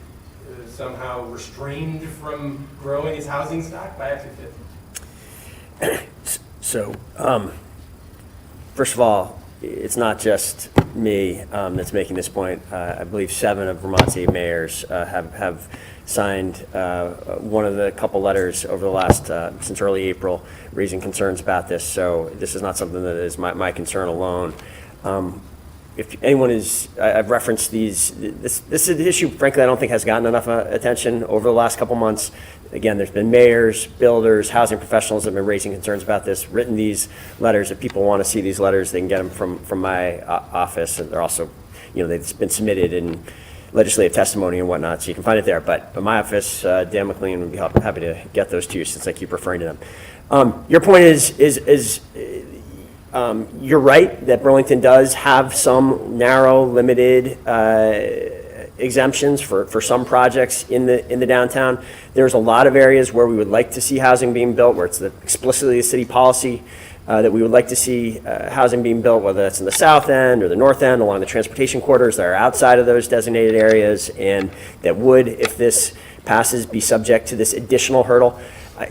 somehow restrained from growing its housing stock by Act 250? So, first of all, it's not just me that's making this point. I believe 7 of Vermont's 8 mayors have signed one of the couple letters over the last, since early April, raising concerns about this. So this is not something that is my concern alone. If anyone is, I've referenced this is an issue, frankly, I don't think has gotten enough attention over the last couple months. Again, there's been mayors, builders, housing professionals that have been raising concerns about this, written these letters. If people want to see these letters, they can get them from my office. And they're also, they've been submitted in legislative testimony and whatnot, so you can find it there. But my office, Dan McLean, would be happy to get those to you since I keep referring to them. Your point is you're right that Burlington does have some narrow, limited exemptions for some projects in the downtown. There's a lot of areas where we would like to see housing being built, where it's explicitly a city policy that we would like to see housing being built, whether that's in the south end or the north end, along the transportation corridors that are outside of those designated areas, and that would, if this passes, be subject to this additional hurdle.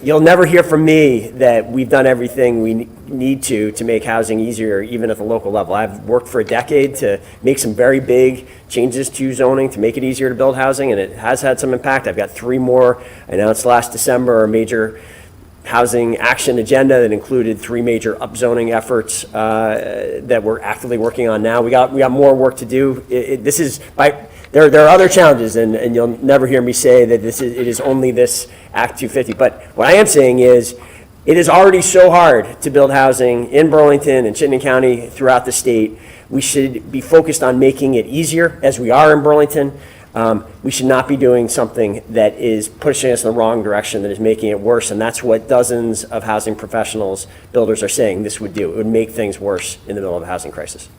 You'll never hear from me that we've done everything we need to make housing easier, even at the local level. I've worked for a decade to make some very big changes to zoning to make it easier to build housing, and it has had some impact. I've got 3 more announced last December, a major housing action agenda that included 3 major upzoning efforts that we're actively working on now. We got more work to do. There are other challenges, and you'll never hear me say that it is only this Act 250. But what I am saying is It is already so hard to build housing in Burlington and Chittenden County throughout the state. We should be focused on making it easier, as we are in Burlington. We should not be doing something that is pushing us in the wrong direction, that is making it worse, and that's what dozens of housing professionals, builders are saying this would do. It would make things worse in the middle of a housing crisis.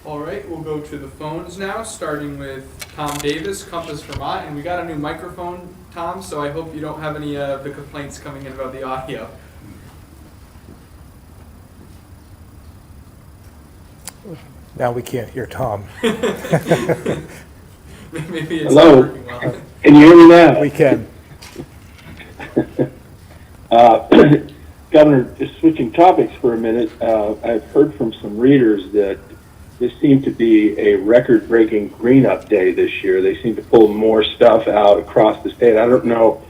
All right, we'll go to the phones now, starting with Tom Davis, Compass, Vermont. And we got a new microphone, Tom, so I hope you don't have any of the complaints coming in about the audio. Now we can't hear Tom. Maybe it's Hello. not working well. Can you hear me now? We can. Governor, just switching topics for a minute, I've heard from some readers that this seemed to be a record-breaking green-up day this year. They seem to pull more stuff out across the state. I don't know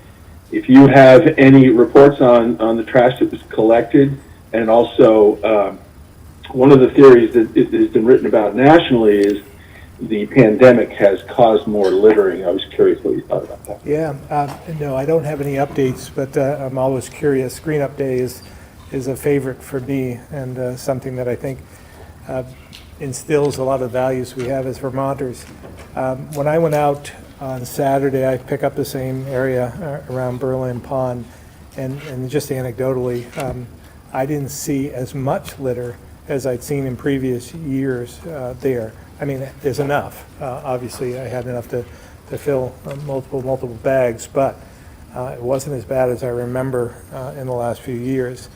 if you have any reports on the trash that was collected, and also one of the theories that has been written about nationally is the pandemic has caused more littering. I was curious what you thought about that. Yeah, no, I don't have any updates, but I'm always curious. Green Up Day is a favorite for me, and something that I think instills a lot of values we have as Vermonters. When I went out on Saturday, I picked up the same area around Berlin Pond, and just anecdotally, I didn't see as much litter as I'd seen in previous years there. I mean, there's enough. Obviously, I had enough to fill multiple bags, but it wasn't as bad as I remember in the last few years.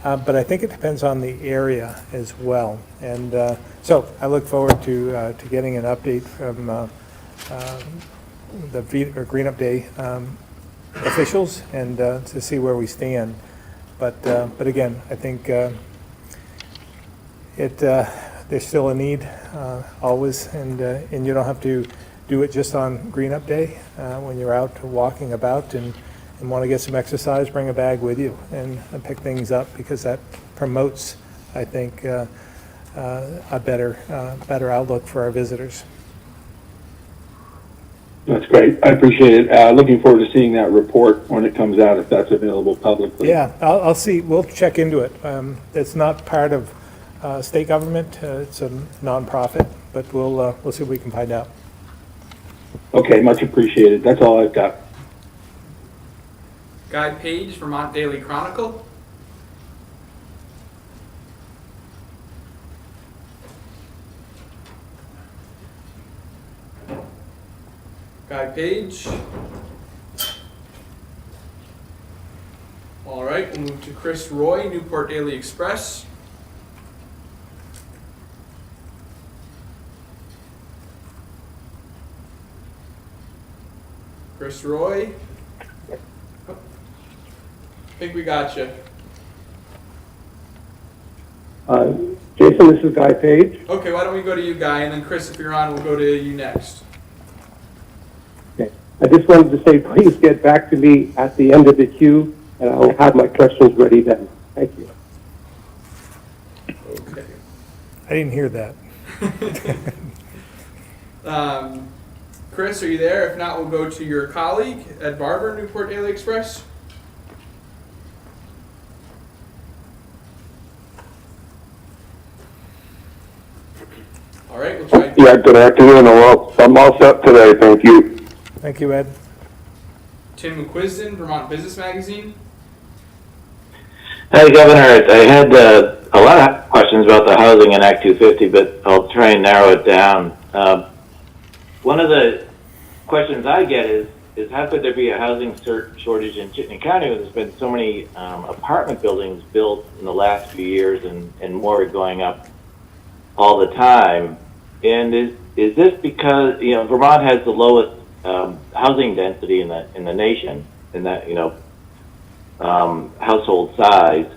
But I think it depends on the area as well. And so I look forward to getting an update from the Green Up Day officials and to see where we stand. But again, I think there's still a need always, and you don't have to do it just on Green Up Day. When you're out walking about and want to get some exercise, bring a bag with you and pick things up, because that promotes, I think, a better outlook for our visitors. That's great. I appreciate it. Looking forward to seeing that report when it comes out, if that's available publicly. Yeah, I'll see. We'll check into it. It's not part of state government. It's a nonprofit, but we'll see what we can find out. Okay, much appreciated. That's all I've got. Guy Page, Vermont Daily Chronicle. Guy Page. All right, we'll move to Chris Roy, Newport Daily Express. Chris Roy. I think we got you. Jason, this is Guy Page. Okay, why don't we go to you, Guy, and then Chris, if you're on, we'll go to you next. Okay. I just wanted to say, please get back to me at the end of the queue, and I'll have my questions ready then. Thank you. Okay. I didn't hear that. Chris, are you there? If not, we'll go to your colleague, Ed Barber, Newport Daily Express. All right, we'll try. Yeah, good afternoon. I'm all set today. Thank you. Thank you, Ed. Tim McQuiston, Vermont Business Magazine. Hi, Governor. I had a lot of questions about the housing in Act 250, but I'll try and narrow it down. One of the questions I get is how could there be a housing shortage in Chittenden County when there's been so many apartment buildings built in the last few years and more are going up all the time? And is this because, you know, Vermont has the lowest housing density in the nation, in that, you know, household size?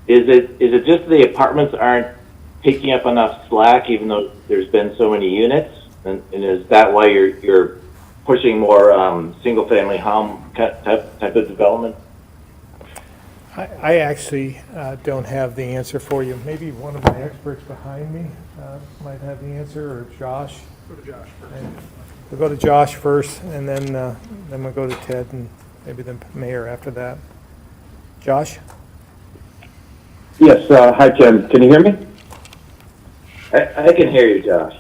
Is it just the apartments aren't picking up enough slack, even though there's been so many units? And is that why you're pushing more single-family home type of development? I actually don't have the answer for you. Maybe one of my experts behind me might have the answer, or Josh. Go to Josh first. We'll go to Josh first, and then we'll go to Ted, and maybe the mayor after that. Josh? Yes, hi, Tim. Can you hear me? I can hear you, Josh.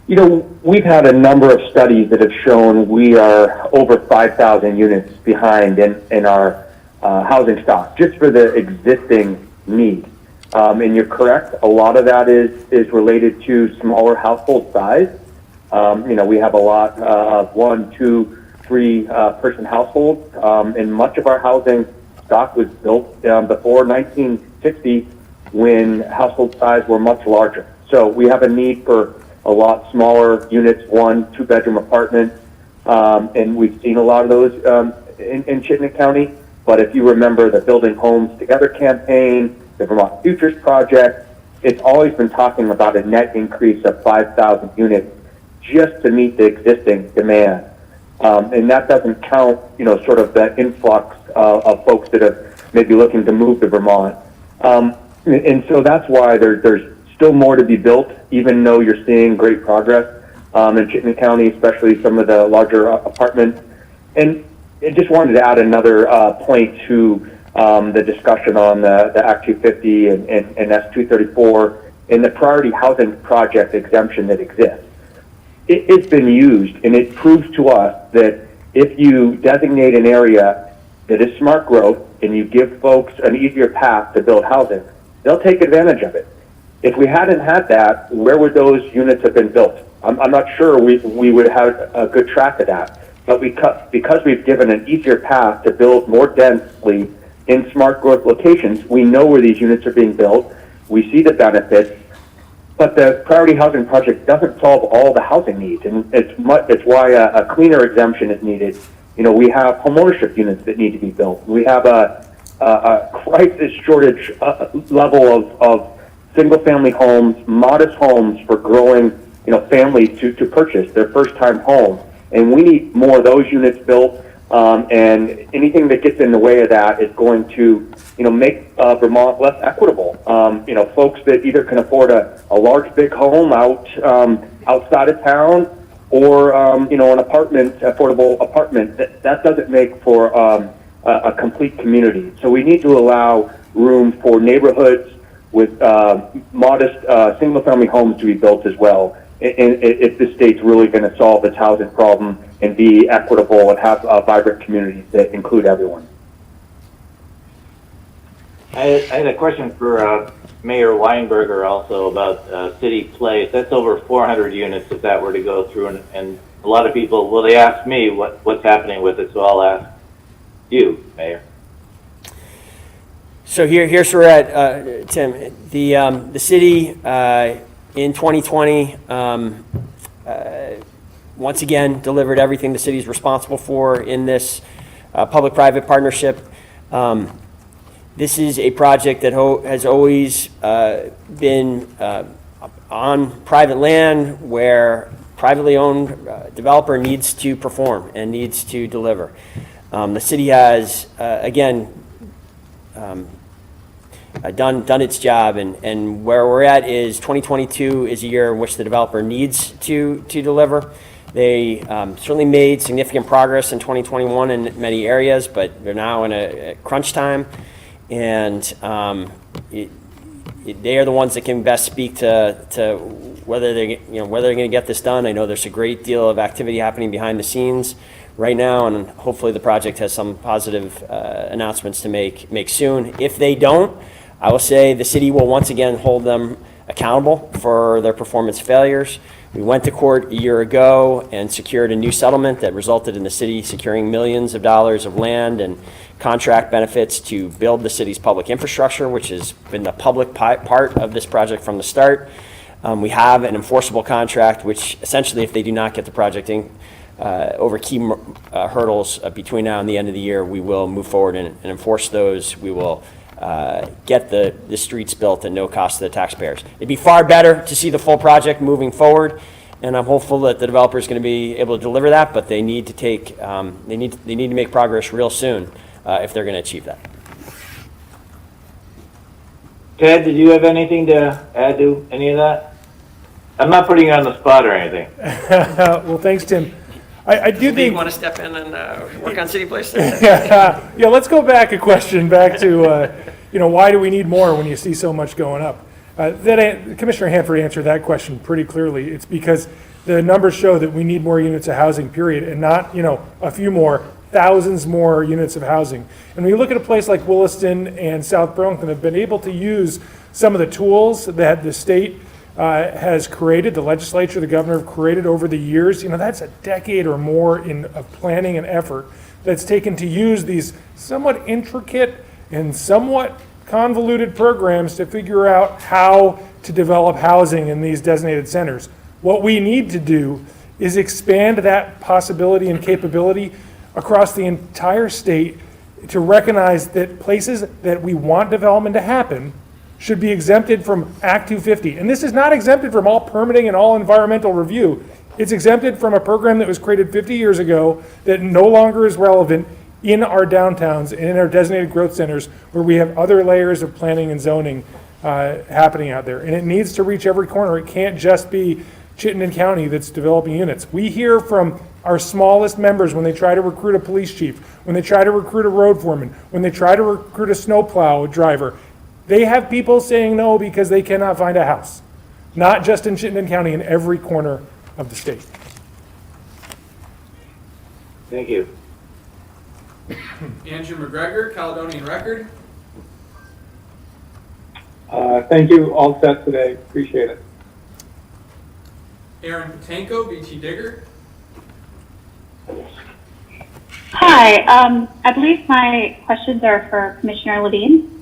You know, we've had a number of studies that have shown we are over 5,000 units behind in our housing stock, just for the existing need. And you're correct, a lot of that is related to smaller household size. You know, we have a lot of 1, 2, 3 person households, and much of our housing stock was built before 1960 when household size were much larger. So we have a need for a lot smaller units, 1, 2 bedroom apartments, and we've seen a lot of those in Chittenden County. But if you remember the Building Homes Together campaign, the Vermont Futures Project, it's always been talking about a net increase of 5,000 units just to meet the existing demand. And that doesn't count, you know, sort of the influx of folks that are maybe looking to move to Vermont. And so that's why there's still more to be built, even though you're seeing great progress in Chittenden County, especially some of the larger apartments. And I just wanted to add another point to the discussion on the Act 250 and S234 and the priority housing project exemption that exists. It's been used, and it proves to us that if you designate an area that is smart growth and you give folks an easier path to build housing, they'll take advantage of it. If we hadn't had that, where would those units have been built? I'm not sure we would have a good track of that. But because we've given an easier path to build more densely in smart growth locations, we know where these units are being built. We see the benefits. But the priority housing project doesn't solve all the housing needs, and it's why a cleaner exemption is needed. You know, we have homeownership units that need to be built. We have a crisis shortage level of single-family homes, modest homes for growing, you know, families to purchase their first-time home, and we need more of those units built. And anything that gets in the way of that is going to, you know, make Vermont less equitable. You know, folks that either can afford a large, big home outside of town, or you know, an affordable apartment. That doesn't make for a complete community. So we need to allow room for neighborhoods with modest single-family homes to be built as well. And if the state's really going to solve its housing problem and be equitable and have vibrant communities that include everyone. I had a question for Mayor Weinberger also about City Place. That's over 400 units if that were to go through, and a lot of people, well, they ask me what's happening with it, so I'll ask you, Mayor. So here's where we're at, Tim. The city in 2020 once again delivered everything the city is responsible for in this public-private partnership. This is a project that has always been on private land where privately owned developer needs to perform and needs to deliver. The city has, again, done its job, and where we're at is 2022 is a year in which the developer needs to deliver. They certainly made significant progress in 2021 in many areas, but they're now in a crunch time, and they are the ones that can best speak to whether they're going to get this done. I know there's a great deal of activity happening behind the scenes right now, and hopefully the project has some positive announcements to make soon. If they don't, I will say the city will once again hold them accountable for their performance failures. We went to court a year ago and secured a new settlement that resulted in the city securing millions of dollars of land and contract benefits to build the city's public infrastructure, which has been the public part of this project from the start. We have an enforceable contract, which essentially, if they do not get the project over key hurdles between now and the end of the year, we will move forward and enforce those. We will get the streets built at no cost to the taxpayers. It'd be far better to see the full project moving forward, and I'm hopeful that the developer is going to be able to deliver that. But they need to take they need to make progress real soon if they're going to achieve that. Ted, did you have anything to add to any of that? I'm not putting you on the spot or anything. Well, thanks, Tim. I do Do you think, want to step in and work on City Place? yeah, let's go back back to, why do we need more when you see so much going up? Commissioner Hanford answered that question pretty clearly. It's because the numbers show that we need more units of housing, period, and not, a few more, thousands more units of housing. And when you look at a place like Williston and South Burlington, have been able to use some of the tools that the state has created, the legislature, the governor have created over the years. That's a decade or more of planning and effort that's taken to use these somewhat intricate and somewhat convoluted programs to figure out how to develop housing in these designated centers. What we need to do is expand that possibility and capability across the entire state to recognize that places that we want development to happen should be exempted from Act 250. And this is not exempted from all permitting and all environmental review. It's exempted from a program that was created 50 years ago that no longer is relevant in our downtowns and in our designated growth centers where we have other layers of planning and zoning happening out there. And it needs to reach every corner. It can't just be Chittenden County that's developing units. We hear from our smallest members when they try to recruit a police chief, when they try to recruit a road foreman, when they try to recruit a snowplow driver. They have people saying no because they cannot find a house. Not just in Chittenden County, in every corner of the state. Thank you. Andrew McGregor, Caledonian Record. Thank you. All set today. Appreciate it. Aaron Patanko, BT Digger. Hi. I believe my questions are for Commissioner Levine.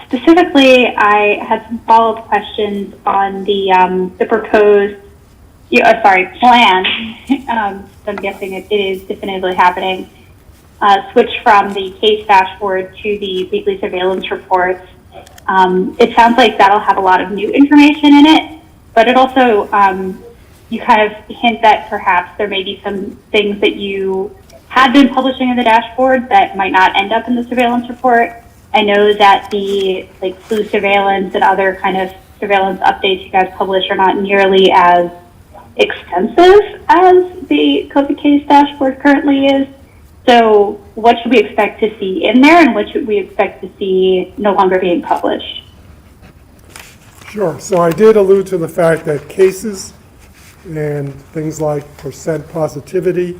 Specifically, I had some follow-up questions on the proposed, plan. So I'm guessing it is definitively happening. Switch from the case dashboard to the weekly surveillance reports. It sounds like that'll have a lot of new information in it, but it also, you kind of hint that perhaps there may be some things that you had been publishing in the dashboard that might not end up in the surveillance report. I know that the flu surveillance and other kind of surveillance updates you guys publish are not nearly as extensive as the COVID case dashboard currently is. So what should we expect to see in there, and what should we expect to see no longer being published? Sure. So I did allude to the fact that cases and things like percent positivity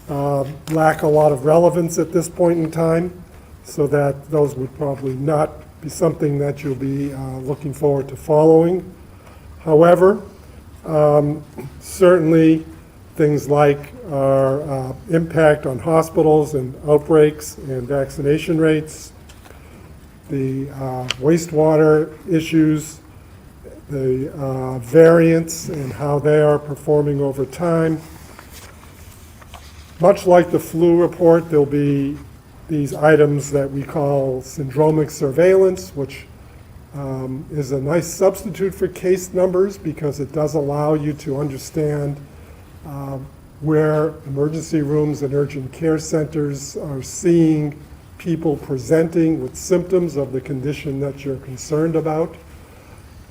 lack a lot of relevance at this point in time, so that those would probably not be something that you'll be looking forward to following. However, certainly things like our impact on hospitals and outbreaks and vaccination rates, the wastewater issues, the variants and how they are performing over time. Much like the flu report, there'll be these items that we call syndromic surveillance, which is a nice substitute for case numbers because it does allow you to understand where emergency rooms and urgent care centers are seeing people presenting with symptoms of the condition that you're concerned about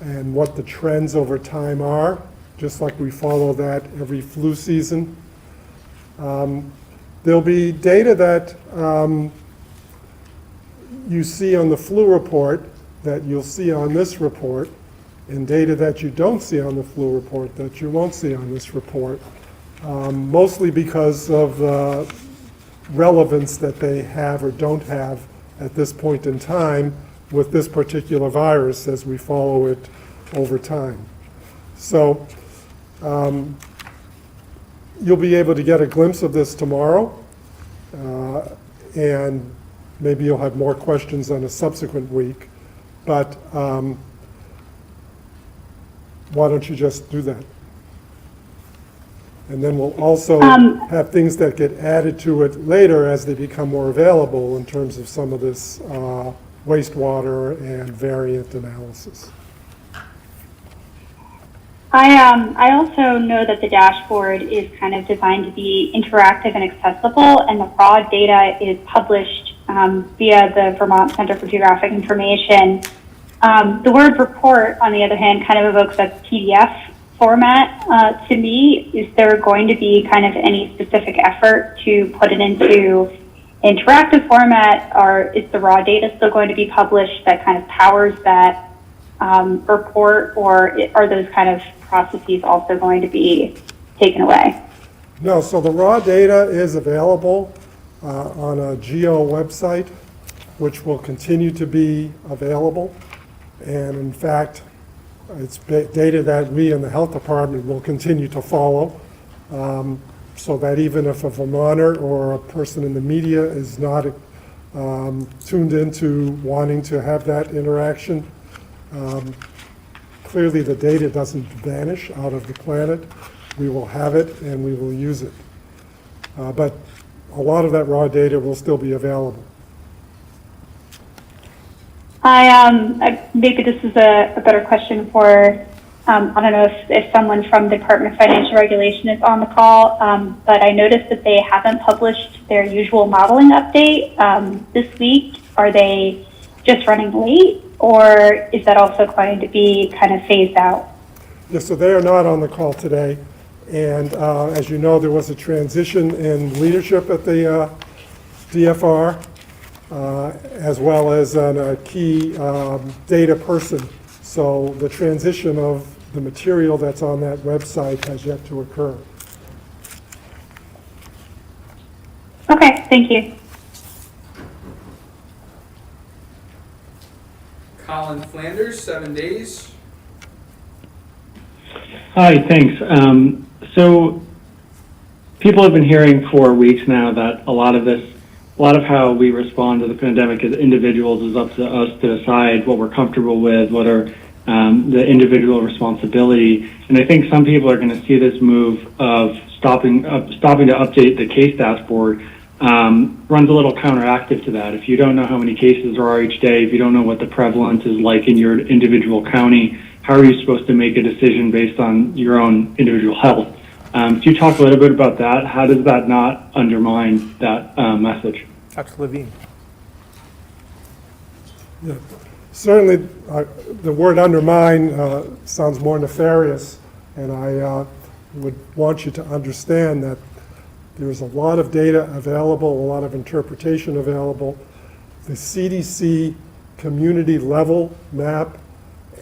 and what the trends over time are, just like we follow that every flu season. There'll be data that you see on the flu report that you'll see on this report, and data that you don't see on the flu report that you won't see on this report, mostly because of the relevance that they have or don't have at this point in time with this particular virus as we follow it over time. So you'll be able to get a glimpse of this tomorrow, and maybe you'll have more questions on a subsequent week, but why don't you just do that? And then we'll also have things that get added to it later as they become more available in terms of some of this wastewater and variant analysis. I also know that the dashboard is kind of designed to be interactive and accessible, and the raw data is published via the Vermont Center for Geographic Information. The word report, on the other hand, kind of evokes a PDF format. To me, is there going to be kind of any specific effort to put it into interactive format, or is the raw data still going to be published that kind of powers that report, or are those kind of processes also going to be taken away? No, so the raw data is available on a GEO website, which will continue to be available. And in fact, it's data that we in the health department will continue to follow, so that even if a Vermonter or a person in the media is not tuned into wanting to have that interaction, clearly the data doesn't vanish out of the planet. We will have it and we will use it. But a lot of that raw data will still be available. Maybe this is a better question for, I don't know if someone from the Department of Financial Regulation is on the call, but I noticed that they haven't published their usual modeling update this week. Are they just running late, or is that also going to be kind of phased out? Yeah, so they are not on the call today. And as you know, there was a transition in leadership at the DFR, as well as a key data person. So the transition of the material that's on that website has yet to occur. Okay, thank you. Colin Flanders, 7 days. Hi, thanks. So people have been hearing for weeks now that a lot of how we respond to the pandemic as individuals is up to us to decide what we're comfortable with, what are the individual responsibility. And I think some people are going to see this move of stopping to update the case dashboard runs a little counteractive to that. If you don't know how many cases there are each day, if you don't know what the prevalence is like in your individual county, how are you supposed to make a decision based on your own individual health? Can you talk a little bit about that? How does that not undermine that message? Dr. Levine. Yeah. Certainly, the word undermine sounds more nefarious, and I would want you to understand that there's a lot of data available, a lot of interpretation available. The CDC community level map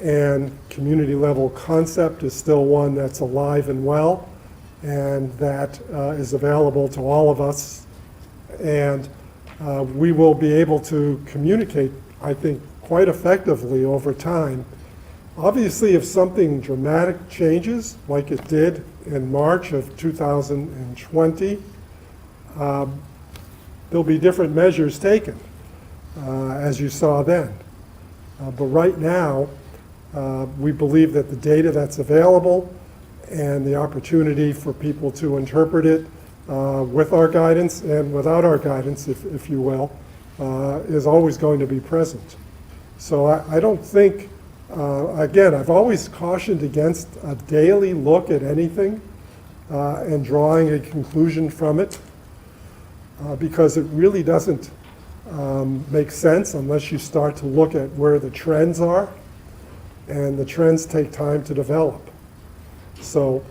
and community level concept is still one that's alive and well, and that is available to all of us. And we will be able to communicate, I think, quite effectively over time. Obviously, if something dramatic changes, like it did in March of 2020, there'll be different measures taken, as you saw then. But right now, we believe that the data that's available and the opportunity for people to interpret it with our guidance and without our guidance, if you will, is always going to be present. So I don't think, again, I've always cautioned against a daily look at anything and drawing a conclusion from it, because it really doesn't make sense unless you start to look at where the trends are, and the trends take time to develop. So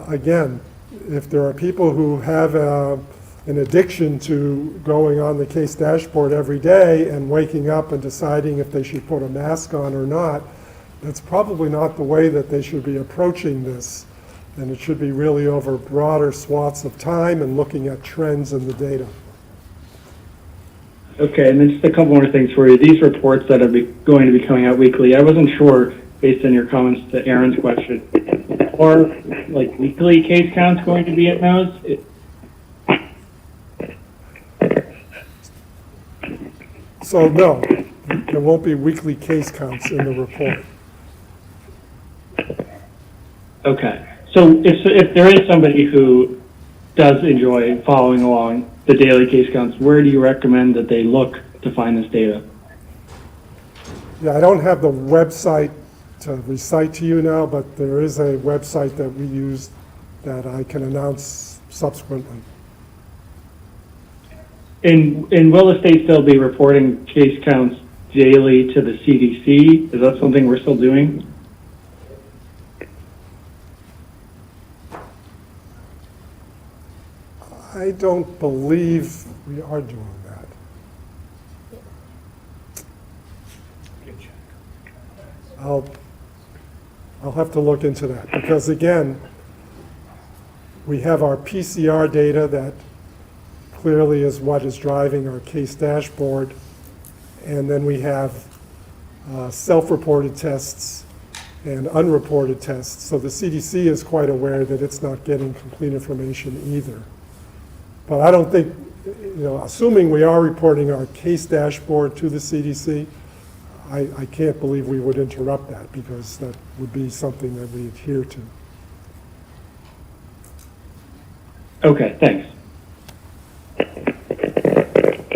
again, if there are people who have an addiction to going on the case dashboard every day and waking up and deciding if they should put a mask on or not, that's probably not the way that they should be approaching this. And it should be really over broader swaths of time and looking at trends in the data. Okay, and then just a couple more things for you. These reports that are going to be coming out weekly, I wasn't sure, based on your comments to Aaron's question, are like weekly case counts going to be in those? So no, there won't be weekly case counts in the report. Okay, so if there is somebody who does enjoy following along the daily case counts, where do you recommend that they look to find this data? Yeah, I don't have the website to recite to you now, but there is a website that we use that I can announce subsequently. And will the state still be reporting case counts daily to the CDC? Is that something we're still doing? I don't believe we are doing that. I'll have to look into that, because again, we have our PCR data that clearly is what is driving our case dashboard, and then we have self-reported tests and unreported tests. So the CDC is quite aware that it's not getting complete information either. But I don't think, assuming we are reporting our case dashboard to the CDC, I can't believe we would interrupt that, because that would be something that we adhere to. Okay, thanks.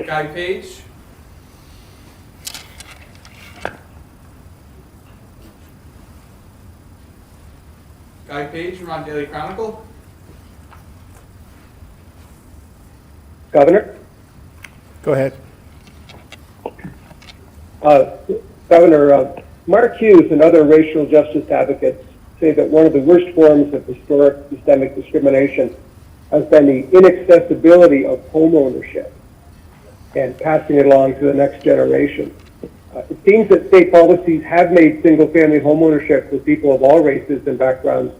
Guy Page? Guy Page, Vermont Daily Chronicle? Governor? Go ahead. Governor, Mark Hughes and other racial justice advocates say that one of the worst forms of historic systemic discrimination has been the inaccessibility of home ownership and passing it along to the next generation. It seems that state policies have made single-family home ownership for people of all races and backgrounds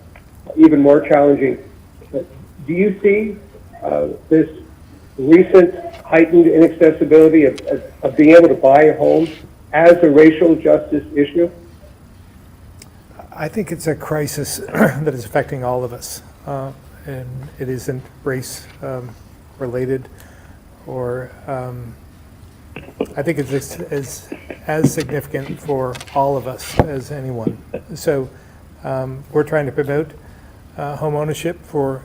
even more challenging. Do you see this recent heightened inaccessibility of being able to buy a home as a racial justice issue? I think it's a crisis that is affecting all of us, and it isn't race related, or I think it's as significant for all of us as anyone. So we're trying to promote home ownership for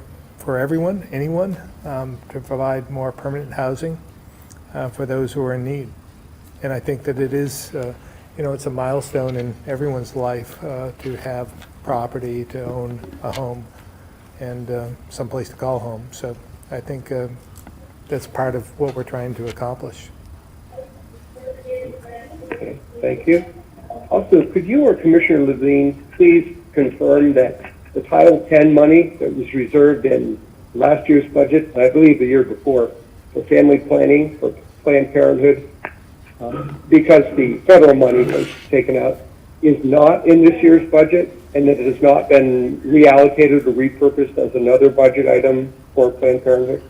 everyone, anyone, to provide more permanent housing for those who are in need. And I think that it is, it's a milestone in everyone's life to have property, to own a home, and someplace to call home. So I think that's part of what we're trying to accomplish. Okay, thank you. Also, could you or Commissioner Levine please confirm that the Title 10 money that was reserved in last year's budget, I believe the year before, for family planning, for Planned Parenthood, because the federal money was taken out, is not in this year's budget, and that it has not been reallocated or repurposed as another budget item for Planned Parenthood?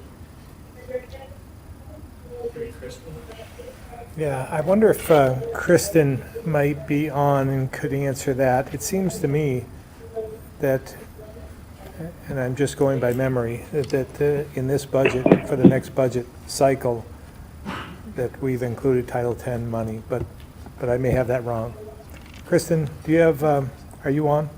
Yeah, I wonder if Kristen might be on and could answer that. It seems to me that, and I'm just going by memory, that in this budget, for the next budget cycle, that we've included Title 10 money, but I may have that wrong. Kristen, do you have, are you on?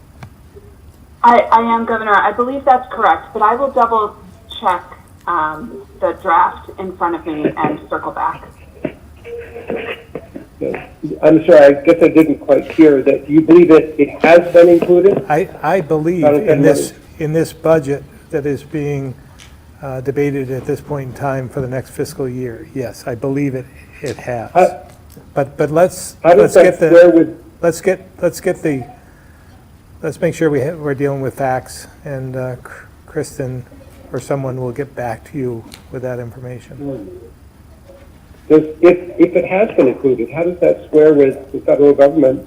I am, Governor. I believe that's correct, but I will double check the draft in front of me and circle back. I'm sorry, I guess I didn't quite hear that. Do you believe that it has been included? I believe in this budget that is being debated at this point in time for the next fiscal year. Yes, I believe it has. But let's make sure we're dealing with facts, and Kristen or someone will get back to you with that information. If it has been included, how does that square with the federal government?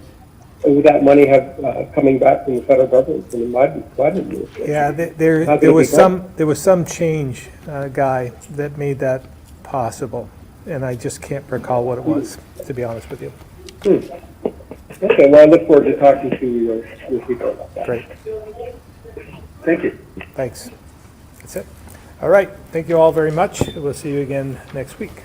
Would that money have coming back from the federal government, from the Biden administration? Yeah, there was some change, Guy, that made that possible, and I just can't recall what it was, to be honest with you. Okay, well, I look forward to talking to your people about that. Great. Thank you. Thanks. That's it. All right. Thank you all very much. We'll see you again next week.